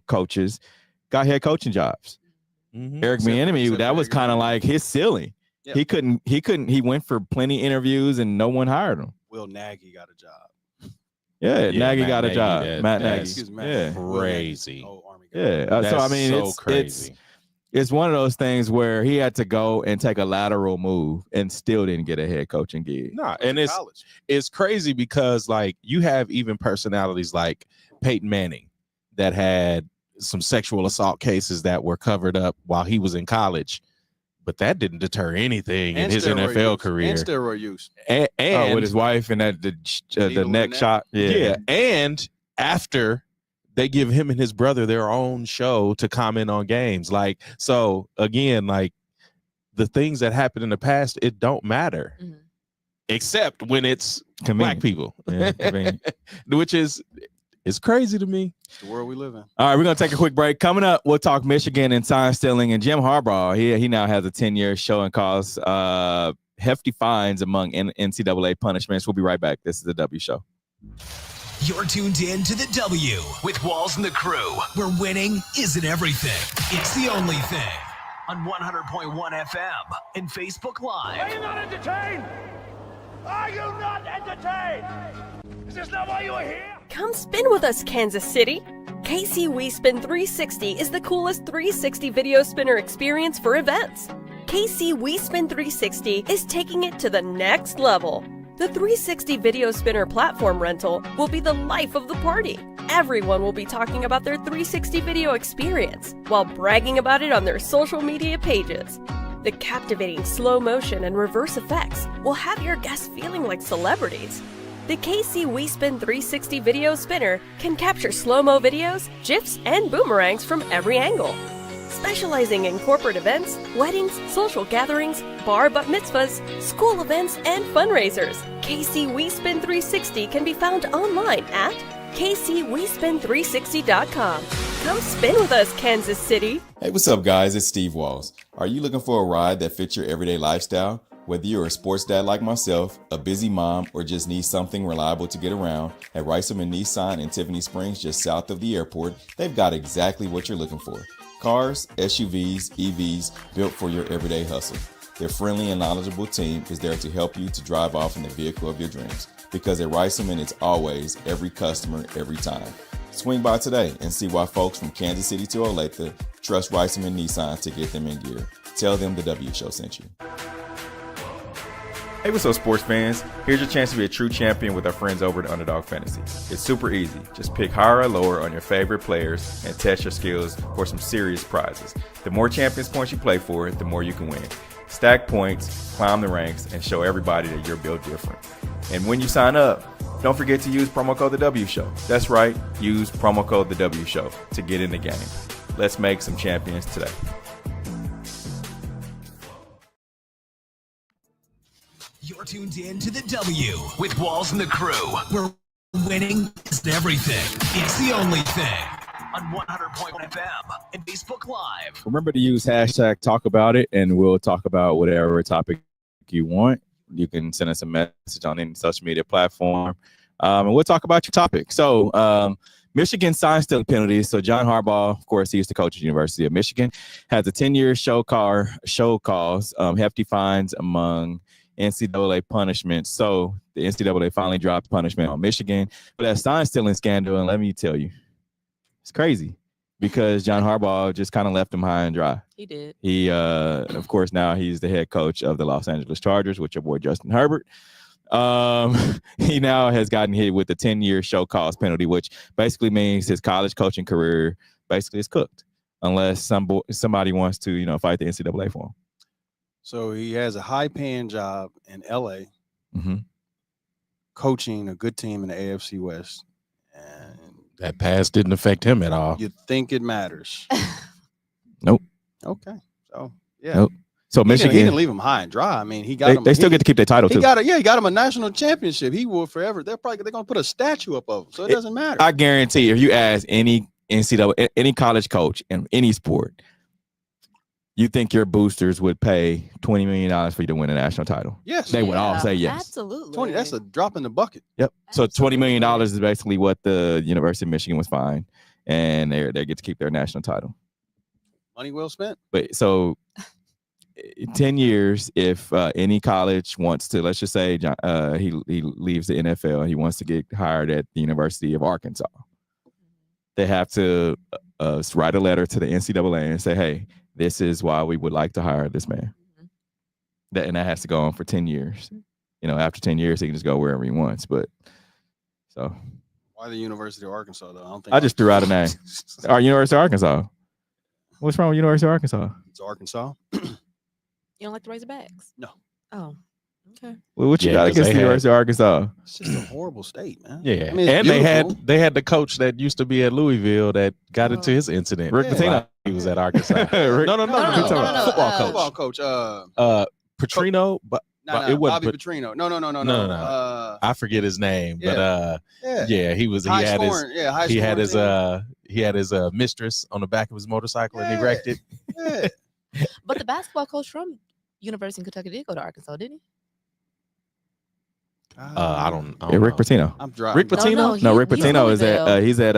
coaches got head coaching jobs. Mm-hmm. Eric Bieniemy, that was kind of like his ceiling. Yep. He went for plenty interviews and no one hired him. Will Nagy got a job. Yeah, Nagy got a job. Matt Nagy. Yeah. Crazy. So I mean, it's crazy. It's one of those things where he had to go and take a lateral move and still didn't get a head coaching gig. No, and it's crazy because like you have even personalities like Peyton Manning that had some sexual assault cases that were covered up while he was in college, but that didn't deter anything in his NFL career. And steroid use. And with his wife and the neck shot. Yeah. And after they give him and his brother their own show to comment on games. Like, so again, like the things that happened in the past, it don't matter. Mm-hmm. Except when it's Black people. Yeah, which is crazy to me. It's the world we live in. All right, we're going to take a quick break. Coming up, we'll talk Michigan and sign stealing. And Jim Harbaugh, he now has a 10-year show and cause hefty fines among NCAA punishments. We'll be right back. This is the W Show. You're tuned in to the W with Walls and the Crew, where winning isn't everything. It's the only thing. On 100.1 FM and Facebook Live. Are you not entertained? Are you not entertained? Is this not why you are here? Come spin with us, Kansas City. KC WeSpin 360 is the coolest 360 video spinner experience for events. KC WeSpin 360 is taking it to the next level. The 360 video spinner platform rental will be the life of the party. Everyone will be talking about their 360 video experience while bragging about it on their social media pages. The captivating slow motion and reverse effects will have your guests feeling like celebrities. The KC WeSpin 360 video spinner can capture slow-mo videos, GIFs, and boomerangs from every angle. Specializing in corporate events, weddings, social gatherings, bar bat mitzvahs, school events, and fundraisers, KC WeSpin 360 can be found online at kcwespin360.com. Come spin with us, Kansas City. Hey, what's up, guys? It's Steve Walls. Are you looking for a ride that fits your everyday lifestyle? Whether you're a sports dad like myself, a busy mom, or just need something reliable to get around, at Riceman Nissan in Tiffany Springs, just south of the airport, they've got exactly what you're looking for. Cars, SUVs, EVs, built for your everyday hustle. Their friendly and knowledgeable team is there to help you to drive off in the vehicle of your dreams. Because at Riceman, it's always every customer, every time. Swing by today and see why folks from Kansas City to Olathe trust Riceman Nissan to get them in gear. Tell them the W Show sent you. Hey, what's up, sports fans? Here's your chance to be a true champion with our friends over at Underdog Fantasy. It's super easy. Just pick higher or lower on your favorite players and test your skills for some serious prizes. The more champions points you play for, the more you can win. Stack points, climb the ranks, and show everybody that you're built different. And when you sign up, don't forget to use promo code The W Show. That's right, use promo code The W Show to get in the game. Let's make some champions today. You're tuned in to The W with Walls and the Crew, where winning is everything. It's the only thing. On 100.1 FM and Facebook Live. Remember to use hashtag talk about it, and we'll talk about whatever topic you want. You can send us a message on any social media platform, and we'll talk about your topic. So Michigan sign stealing penalties. So John Harbaugh, of course, he used to coach at the University of Michigan, has a 10-year show cause, hefty fines among NCAA punishments. So the NCAA finally dropped punishment on Michigan for that sign stealing scandal. And let me tell you, it's crazy because John Harbaugh just kind of left him high and dry. He did. He, of course, now he's the head coach of the Los Angeles Chargers with your boy Justin Herbert. He now has gotten hit with a 10-year show cause penalty, which basically means his college coaching career basically is cooked unless somebody wants to, fight the NCAA for him. So he has a high-paying job in L.A., coaching a good team in the AFC West. And that pass didn't affect him at all. You think it matters? Nope. Okay. So, yeah. Nope. So Michigan, he didn't leave him high and dry. I mean, he got him. They still get to keep their title too. He got him a national championship. He will forever. They're gonna put a statue up of him, so it doesn't matter. I guarantee, if you ask any NCAA, any college coach in any sport, you think your boosters would pay $20 million for you to win a national title? Yes, they would all say yes. Absolutely. 20. That's a drop in the bucket. Yep. Absolutely. So $20 million is basically what the University of Michigan was fined, and they get to keep their national title. Money well spent. But so 10 years, if any college wants to, let's just say he leaves the NFL, he wants to get hired at the University of Arkansas, they have to write a letter to the NCAA and say, hey, this is why we would like to hire this man. And that has to go on for 10 years. After 10 years, he can just go wherever he wants. But so why the University of Arkansas though? I just threw out a name. Our University of Arkansas. What's wrong with University of Arkansas? It's Arkansas. You don't like the Razorbacks? No. Oh, okay. Well, what you got against the University of Arkansas? It's just a horrible state, man. Yeah, I mean, and they had the coach that used to be at Louisville that got into his incident. Rick Pitino. He was at Arkansas. No. Football coach. Petrino, but it wasn't Bobby Petrino. No. I forget his name, but he was. High He had his mistress on the back of his motorcycle and he wrecked it. Yeah. But the basketball coach from University of Kentucky did go to Arkansas, didn't he? I don't Rick Pitino. I'm driving. Rick Pitino? No, Rick Pitino is at he's at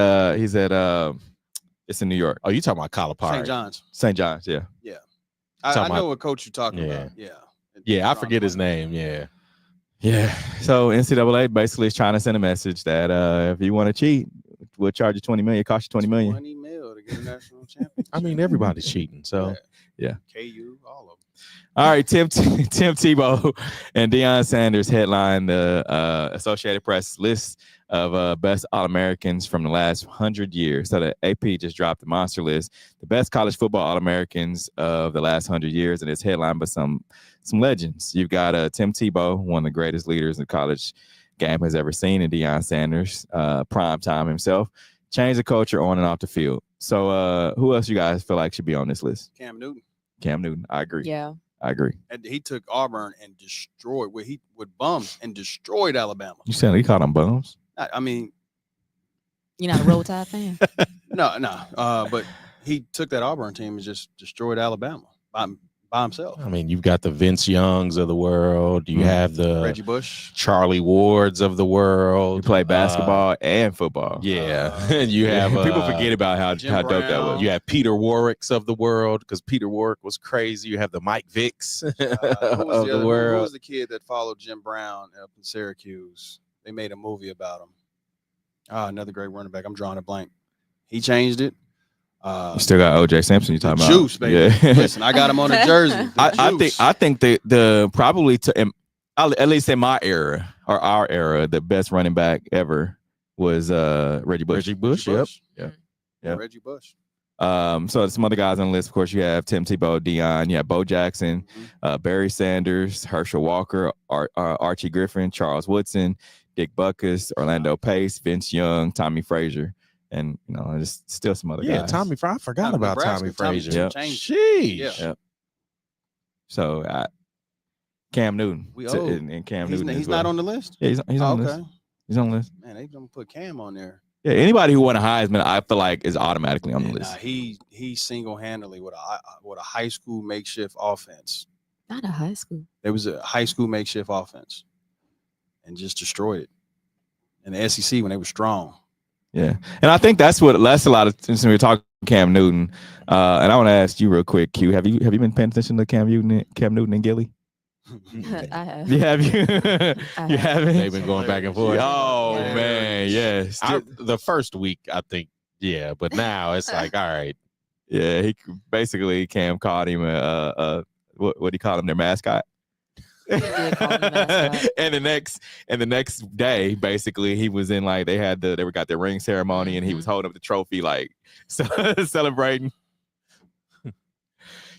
it's in New York. Oh, you talking about Calipari? St. John's. St. John's, yeah. Yeah. I know what coach you're talking about. Yeah. Yeah, I forget his name. Yeah. Yeah. So NCAA basically is trying to send a message that if you want to cheat, we'll charge you $20 million, cost you $20 million. $20 million to get a national championship. I mean, everybody's cheating. So yeah. KU, all of them. All right, Tim Tebow and Deion Sanders headline the Associated Press list of best All-Americans from the last 100 years. So the AP just dropped the monster list, the best college football All-Americans of the last 100 years, and it's headlined by some legends. You've got Tim Tebow, one of the greatest leaders the college game has ever seen, and Deion Sanders, prime time himself, changed the culture on and off the field. So who else you guys feel like should be on this list? Cam Newton, I agree. Yeah. I agree. And he took Auburn and destroyed with bums and destroyed Alabama. You saying he called them bums? I mean, you're not a Roll Tide fan? No. But he took that Auburn team and just destroyed Alabama by himself. I mean, you've got the Vince Youngs of the world. You have the Reggie Bush, Charlie Wards of the world. You play basketball and football. Yeah. You have people forget about how dope that was. You have Peter Warwicks of the world because Peter Warwick was crazy. You have the Mike Vicks of the world. Who was the kid that followed Jim Brown up in Syracuse? They made a movie about him. Another great running back. I'm drawing a blank. He changed it. You still got OJ Simpson. You talking about juice, baby? Yeah. Listen, I got him on a jersey. I think the probably at least in my era or our era, the best running back ever was Reggie Bush. Yep. Reggie Bush. So some other guys on the list. Of course, you have Tim Tebow, Deion. You have Bo Jackson, Barry Sanders, Herschel Walker, Archie Griffin, Charles Woodson, Dick Butkus, Orlando Pace, Vince Young, Tommy Frazier. And just still some other guys. Yeah, Tommy. I forgot about Tommy Frazier. Sheesh. Yep. So Cam Newton. And Cam Newton. He's not on the list. Yeah, he's on the list. He's on the list. Man, they gonna put Cam on there. Yeah, anybody who won a Heisman, I feel like is automatically on the list. He single-handedly with a high school makeshift offense. Not a high school. There was a high school makeshift offense, and just destroyed it. And the SEC when they were strong. Yeah, and I think that's a lot of since we were talking Cam Newton, and I want to ask you real quick, Q. Have you been paying attention to Cam Newton and Gilly? I have. You have you? You haven't? They've been going back and forth. Oh man, yes. The first week, I think, yeah, but now it's like, all right. Yeah, Cam called him what do you call him? Their mascot. And the next day, basically, he was in like they got their ring ceremony, and he was holding up the trophy, like celebrating.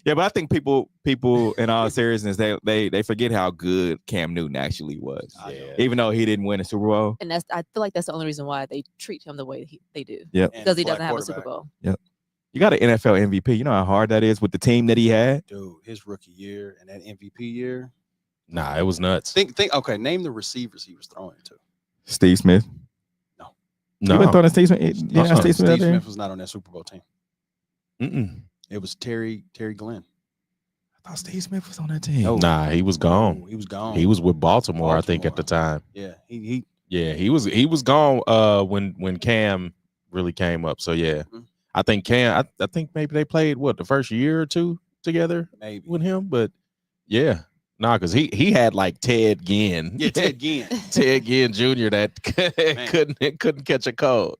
Yeah, but I think people in all seriousness, they forget how good Cam Newton actually was. Yeah. Even though he didn't win a Super Bowl. And I feel like that's the only reason why they treat him the way they do. Yep. Because he doesn't have a Super Bowl. Yep. You got an NFL MVP. You know how hard that is with the team that he had? Dude, his rookie year and that MVP year. Nah, it was nuts. Think. Okay, name the receivers he was throwing to. Steve Smith. No. You been throwing to Steve Smith? Steve Smith was not on that Super Bowl team. It was Terry Glenn. I thought Steve Smith was on that team. No. Nah, he was gone. He was gone. He was with Baltimore, I think, at the time. Yeah, he was gone when Cam really came up. So yeah, I think Cam. I think maybe they played the first year or two together, maybe with him. But yeah. Nah, because he had like Ted Ginn. Yeah, Ted Ginn. Ted Ginn Jr. that couldn't catch a cold.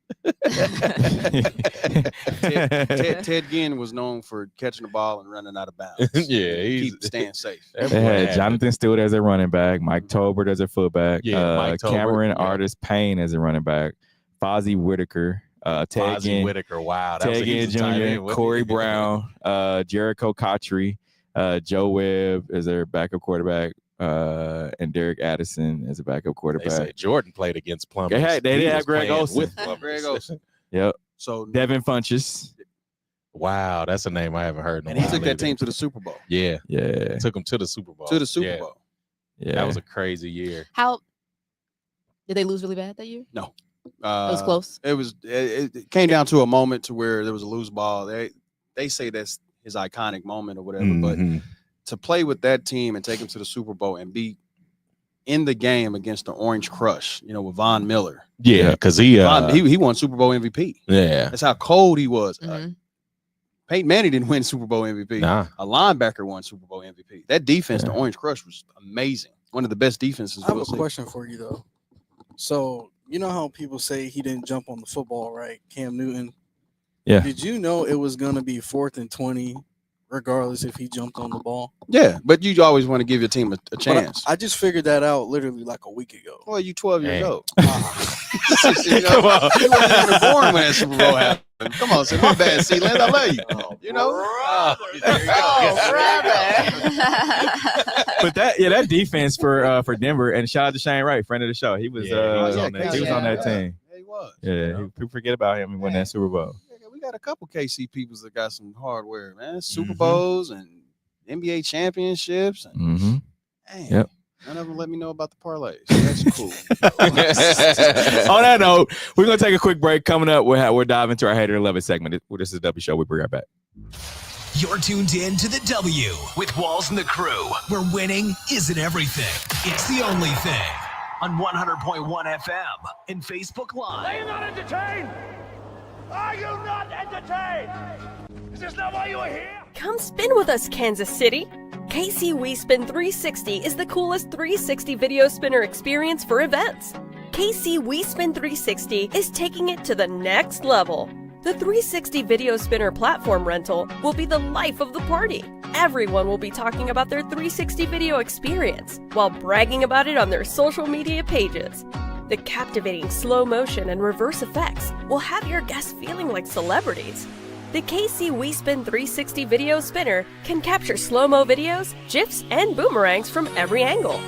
Ted Ginn was known for catching the ball and running out of bounds. Yeah, keep staying safe. They had Jonathan Stewart as a running back, Mike Tolbert as a fullback, Cameron Artis Payne as a running back, Fozzie Whitaker, Ted Ginn, wow, Ted Ginn Jr., Corey Brown, Jericho Cotchery. Joe Webb as their backup quarterback, and Derek Addison as a backup quarterback. They say Jordan played against Plumbers. They did have Greg Olsen. With Greg Olsen. Yep. So Devin Funchess. Wow, that's a name I haven't heard. And he took that team to the Super Bowl. Yeah. Took him to the Super Bowl. Bowl. Yeah, that was a crazy year. How did they lose really bad that year? No. It was close. It came down to a moment to where there was a loose ball. They say that's his iconic moment or whatever, but to play with that team and take him to the Super Bowl and be in the game against the Orange Crush, with Von Miller. Yeah, because he won Super Bowl MVP. Yeah, that's how cold he was. Peyton Manning didn't win Super Bowl MVP. Nah. A linebacker won Super Bowl MVP. That defense, the Orange Crush, was amazing. One of the best defenses. I have a question for you though. So you know how people say he didn't jump on the football, right? Cam Newton. Yeah. Did you know it was going to be 4th and 20 regardless if he jumped on the ball? Yeah, but you always want to give your team a chance. I just figured that out literally like a week ago. Well, you 12 years old. Come on. You weren't even born when that Super Bowl happened. Come on, say my bad, C-Land. I love you. But that defense for Denver, and shout out to Shane Wright, friend of the show. He was on that team. Yeah, he was. Yeah, people forget about him and won that Super Bowl. We got a couple KC peoples that got some hardware, man. Super Bowls and NBA championships. And, Yep. None of them let me know about the parlays. That's cool. On that note, we're going to take a quick break. Coming up, we'll dive into our Hater Love It segment. This is the W Show. We'll be right back. You're tuned in to the W with Walls and the Crew, where winning isn't everything. It's the only thing. On 100.1 FM and Facebook Live. Are you not entertained? Are you not entertained? Is this not why you are here? Come spin with us, Kansas City. KC We Spin 360 is the coolest 360 video spinner experience for events. KC We Spin 360 is taking it to the next level. The 360 video spinner platform rental will be the life of the party. Everyone will be talking about their 360 video experience while bragging about it on their social media pages. The captivating slow motion and reverse effects will have your guests feeling like celebrities. The KC We Spin 360 video spinner can capture slow-mo videos, GIFs, and boomerangs from every angle.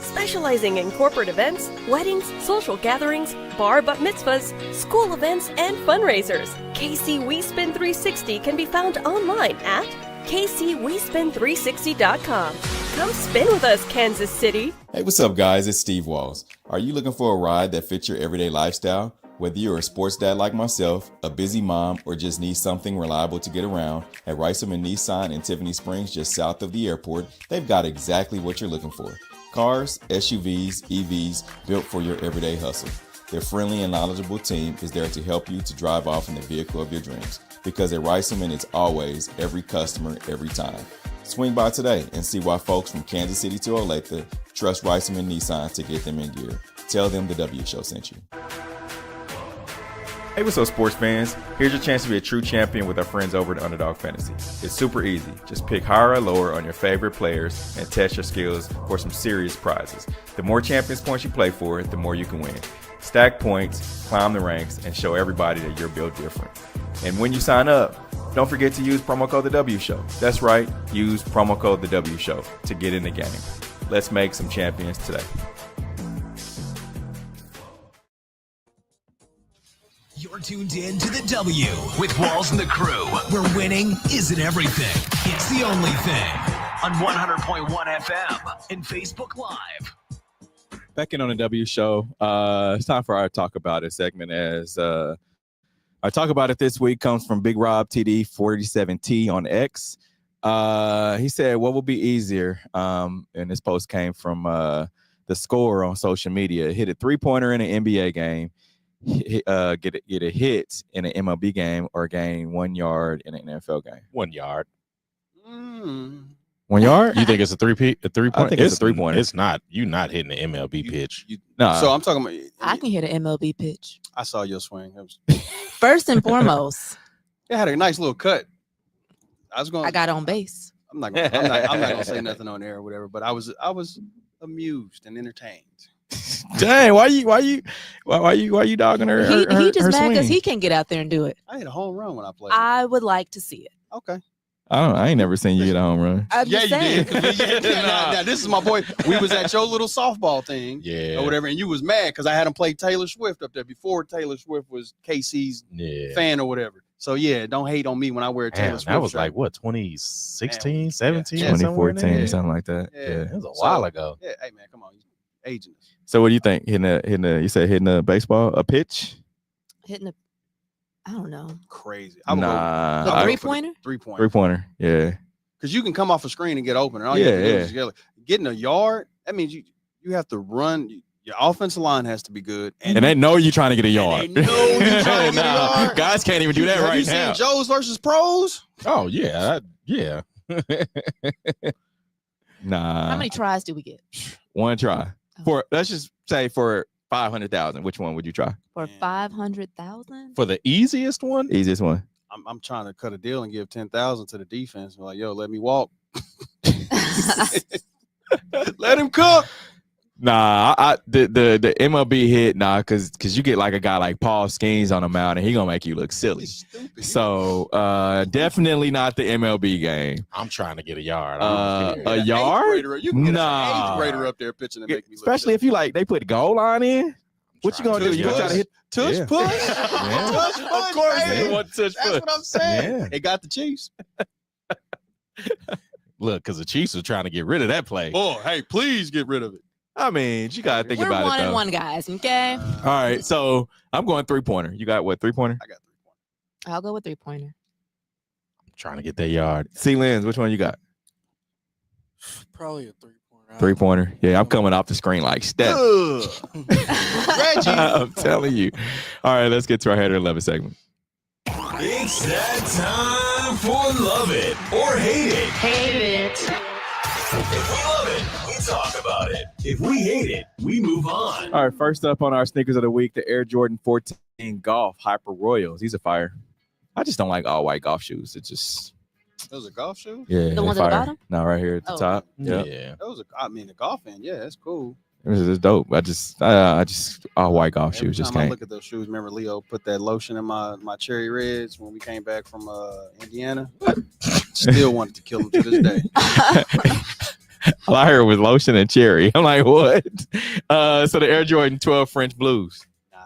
Specializing in corporate events, weddings, social gatherings, bar bat mitzvahs, school events, and fundraisers, KC We Spin 360 can be found online at kcwespin360.com. Come spin with us, Kansas City. Hey, what's up, guys? It's Steve Walls. Are you looking for a ride that fits your everyday lifestyle? Whether you're a sports dad like myself, a busy mom, or just need something reliable to get around, at Riceman Nissan in Tiffany Springs, just south of the airport, they've got exactly what you're looking for. Cars, SUVs, EVs, built for your everyday hustle. Their friendly and knowledgeable team is there to help you to drive off in the vehicle of your dreams. Because at Riceman, it's always every customer, every time. Swing by today and see why folks from Kansas City to Olathe trust Riceman Nissan to get them in gear. Tell them the W Show sent you. Hey, what's up, sports fans? Here's your chance to be a true champion with our friends over at Underdog Fantasy. It's super easy. Just pick higher or lower on your favorite players and test your skills for some serious prizes. The more Champions points you play for, the more you can win. Stack points, climb the ranks, and show everybody that you're built different. And when you sign up, don't forget to use promo code The W Show. That's right, use promo code The W Show to get in the game. Let's make some champions today. You're tuned in to the W with Walls and the Crew, where winning isn't everything. It's the only thing. On 100.1 FM and Facebook Live. Back in on the W Show. It's time for our Talk About It segment. As our Talk About It this week comes from Big Rob TD47T on X. He said, what will be easier? And this post came from the scorer on social media. Hit a three-pointer in an NBA game. Get a hit in an MLB game, or gain 1 yard in an NFL game. 1 yard. 1 yard? You think it's a three-point? I think it's a three-pointer. It's not. You're not hitting an MLB pitch. No. So I'm talking about. I can hit an MLB pitch. I saw your swing. First and foremost, it had a nice little cut. I got on base. I'm not gonna say nothing on air or whatever, but I was amused and entertained. Dang, why you dogging her? He just mad because he can't get out there and do it. I hit a home run when I played. I would like to see it. Okay. I ain't never seen you get a home run. Yeah, you did. Now, this is my boy. We was at your little softball thing, or whatever, and you was mad because I had him play Taylor Swift up there before Taylor Swift was KC's fan or whatever. So yeah, don't hate on me when I wear Taylor Swift. That was like what, 2016, 17, 2014, something like that. Yeah, it was a while ago. Yeah, hey man, come on, aging us. So what do you think? You said hitting a baseball, a pitch? I don't know. Crazy. A three-pointer? Three-pointer, yeah. Because you can come off a screen and get open. And all you have to do is getting a yard, that means you have to run. Your offensive line has to be good. And they know you're trying to get a yard. They know you're trying to get a yard. Guys can't even do that right now. Have you seen Joes versus pros? Oh, yeah. Yeah. Nah. How many tries do we get? One try. Let's just say for 500,000. Which one would you try? For 500,000? For the easiest one? Easiest one. I'm trying to cut a deal and give 10,000 to the defense. I'm like, yo, let me walk. Let him cook. Nah, the MLB hit, because you get like a guy like Paul Skeens on the mound, and he gonna make you look silly. So definitely not the MLB game. I'm trying to get a yard. A yard? You can get an eighth grader up there pitching and make me look especially if you they put goal line in. What you gonna do? You gonna try to hit push? Yeah. Tush push? Of course, baby. they want tush That's push. what I'm saying. Yeah. They got the Chiefs. Look, because the Chiefs are trying to get rid of that play. Oh, hey, please get rid of it. I mean, you got to think about it, though. We're 1-1, guys, okay? All right, so I'm going 3-pointer. You got what, 3-pointer? I got 3-pointer. I'll go with 3-pointer. I'm trying to get that yard. C-Lens, which one you got? Probably a 3-pointer. 3-pointer. Yeah, I'm coming off the screen like Steph. Reggie. I'm telling you. All right, let's get to our Hater 11 segment. It's that time for Love It or Hate It. Hate it. If we love it, we talk about it. If we hate it, we move on. All right, first up on our sneakers of the week, the Air Jordan 14 Golf Hyper Royals. These are fire. I just don't like all white golf shoes. It's just... Those are golf shoes? Yeah. The ones at the bottom? No, right here at the top. Yep. Yeah. Those are, I mean, the golf end, yeah, that's cool. It's dope. I just all white golf shoes just Every time I can't. look at those shoes, remember Leo put that lotion in my cherry reds when we came back from Indiana? Still wanted to kill him to this day. All I heard was lotion and cherry. I'm like, what? So the Air Jordan 12 French Blues. Nah.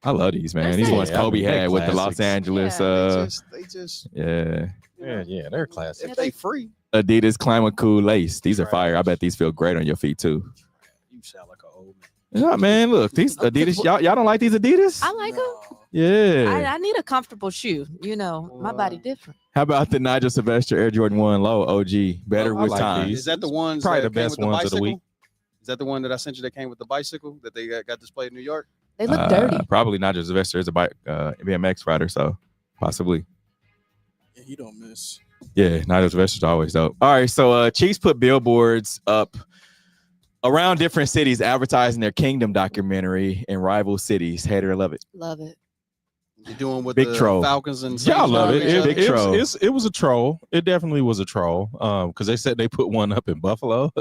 I love these, man. These ones Kobe had with the Los Angeles. They just Yeah, they're classic. if they free. Adidas Climate Cool Lace. These are fire. I bet these feel great on your feet too. You sound like an old man. Yeah, man. Look, these Adidas. Y'all don't like these Adidas? I like them. Yeah. I need a comfortable shoe. You know, my body different. How about the Nigel Sylvester Air Jordan 1 Low OG? Better with like time. these. Is that the ones Probably that the best came with ones the of the bicycle? week. Is that the one that I sent you that came with the bicycle that they got displayed in New York? They look dirty. Probably Nigel Sylvester is a bike BMX rider, so possibly. Yeah, he don't miss. Yeah, Nigel Sylvester's always dope. All right, so Chiefs put billboards up around different cities advertising their Kingdom documentary in rival cities. Hate it or love it. Love it. You're doing with Big the troll. Falcons and Y'all love it. Saints. Big troll. It was a troll. It definitely was a troll. Because they said they put one up in Buffalo.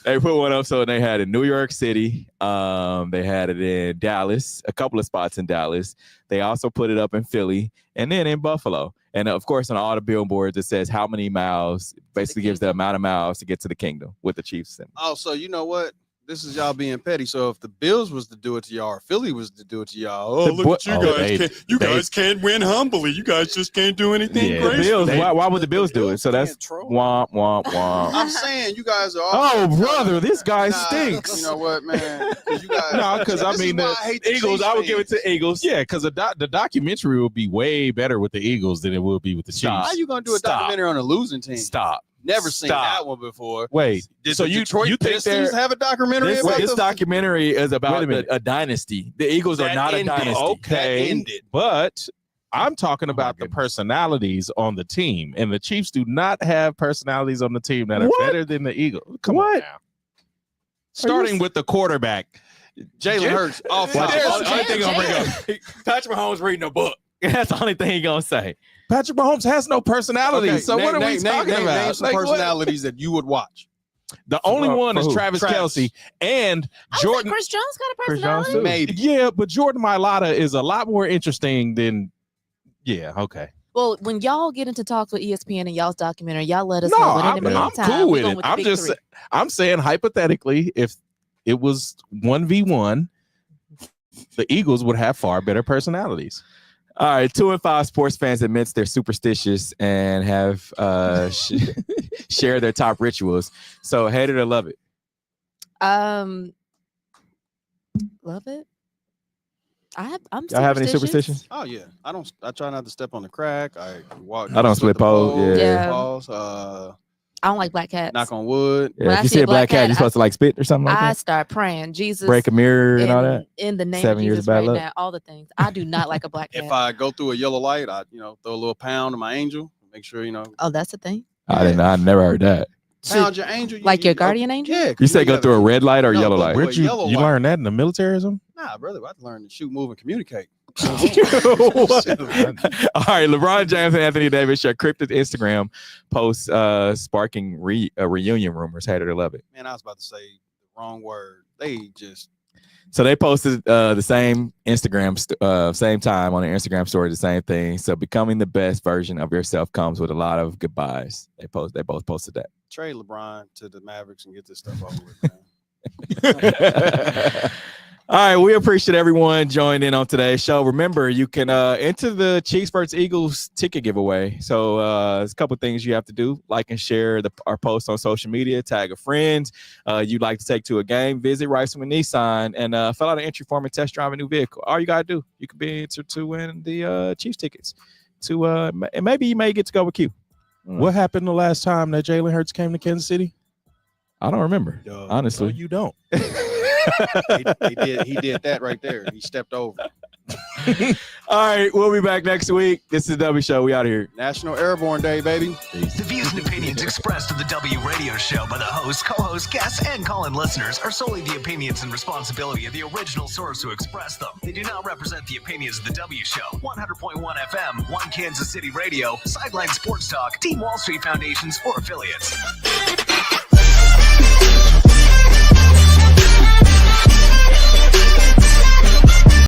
They put one up, so they had it in New York City. They had it in Dallas, a couple of spots in Dallas. They also put it up in Philly and then in Buffalo. And of course, on all the billboards, it says how many miles, basically gives the amount of miles to get to the kingdom with the Chiefs symbol. Oh, so you know what? This is y'all being petty. So if the Bills was to do it to y'all, or Philly was to do it to y'all, look at you guys. You guys can't win humbly. You guys just can't do anything The crazy. Bills, why would the Bills do it? So that's womp, womp, womp. I'm saying you guys are all. Oh, brother, this guy stinks. You know what, man? You guys, No, because I this mean, is why I hate the Eagles, Chiefs I would give it fans. to Eagles. Yeah, because the documentary will be way better with the Eagles than it will be with the Chiefs. How you gonna do a documentary on a losing team? Stop. Never seen that one before. Wait, Did so the Detroit you think Pistons have a documentary This, about this the documentary is about a dynasty. The Eagles are That not ended. a dynasty. Okay, That ended. but I'm talking about the personalities on the team, and the Chiefs do not have personalities on the team that are better than the Eagles. Come on now. Starting with the quarterback, Jalen Hurts. Off That's the only thing I'm bring up. Patrick Mahomes reading a book. That's the only thing he's gonna say. Patrick Mahomes has no personality. Okay, so what are we talking about? Name some Like, what? personalities that you would watch. The only one for is who? Travis Kelce and I would Jordan. say Chris Jones got a Chris Jones personality. too. Maybe. Yeah, but Jordan Mailata is a lot more interesting than. Yeah, okay. Well, when y'all get into talks with ESPN and y'all's documentary, y'all let us No, know. But in I'm the meantime, cool we with going it. the I'm big just, three. I'm saying hypothetically, if it was 1v1, the Eagles would have far better personalities. All right, 2 and 5 sports fans admits they're superstitious and have share their top rituals. So hate it or love it. Love it. I'm Y'all have any superstitious. superstitions? Oh yeah, I try not to step on the crack. I walk. I don't split the poles, pole, yeah. Balls, I don't like black cats. knock on wood. When Yeah, I if you see a black cat, you're supposed to like spit or something like I that. start praying, Jesus, Break a mirror and all that. in the name 7 of years Jesus of bad right luck. now. All the things. I do not like a black cat. If I go through a yellow light, I throw a little pound to my angel. Make sure Oh, that's the thing. I never heard that. pound your angel. Like your guardian angel? Yeah. You say go through a red light or No, yellow go light? through a Where'd you yellow light. learn that in the military or something? Nah, brother, I learned to shoot, move, and communicate. All right, LeBron James and Anthony Davis share cryptic Instagram posts sparking reunion rumors. Hate it or love it. Man, I was about to say the wrong word. They just So they posted the same Instagram, same time on their Instagram story, the same thing. So becoming the best version of yourself comes with a lot of goodbyes. They both posted that. trade LeBron to the Mavericks and get this stuff over with, man. All right, we appreciate everyone joining in on today's show. Remember, you can enter the Chiefs vs. Eagles ticket giveaway. So there's a couple things you have to do. Like and share our post on social media, tag a friend you'd like to take to a game, visit Rice with Nissan, and fill out an entry form and test drive a new vehicle. All you got to do, you can be entered to win the Chiefs tickets. And maybe you may get to go with Q. What happened the last time that Jalen Hurts came to Kansas City? I don't remember, honestly. No, you don't. He did that right there. He stepped over. All right, we'll be back next week. This is the W Show. We out of here. National Airborne Day, baby. Peace. The views and opinions expressed on the W Radio Show by the host, co-host, guests, and call-in listeners are solely the opinions and responsibility of the original source who expressed them. They do not represent the opinions of the W Show, 100.1 FM, One Kansas City Radio, Sideline Sports Talk, Team Wall Street Foundations, or affiliates.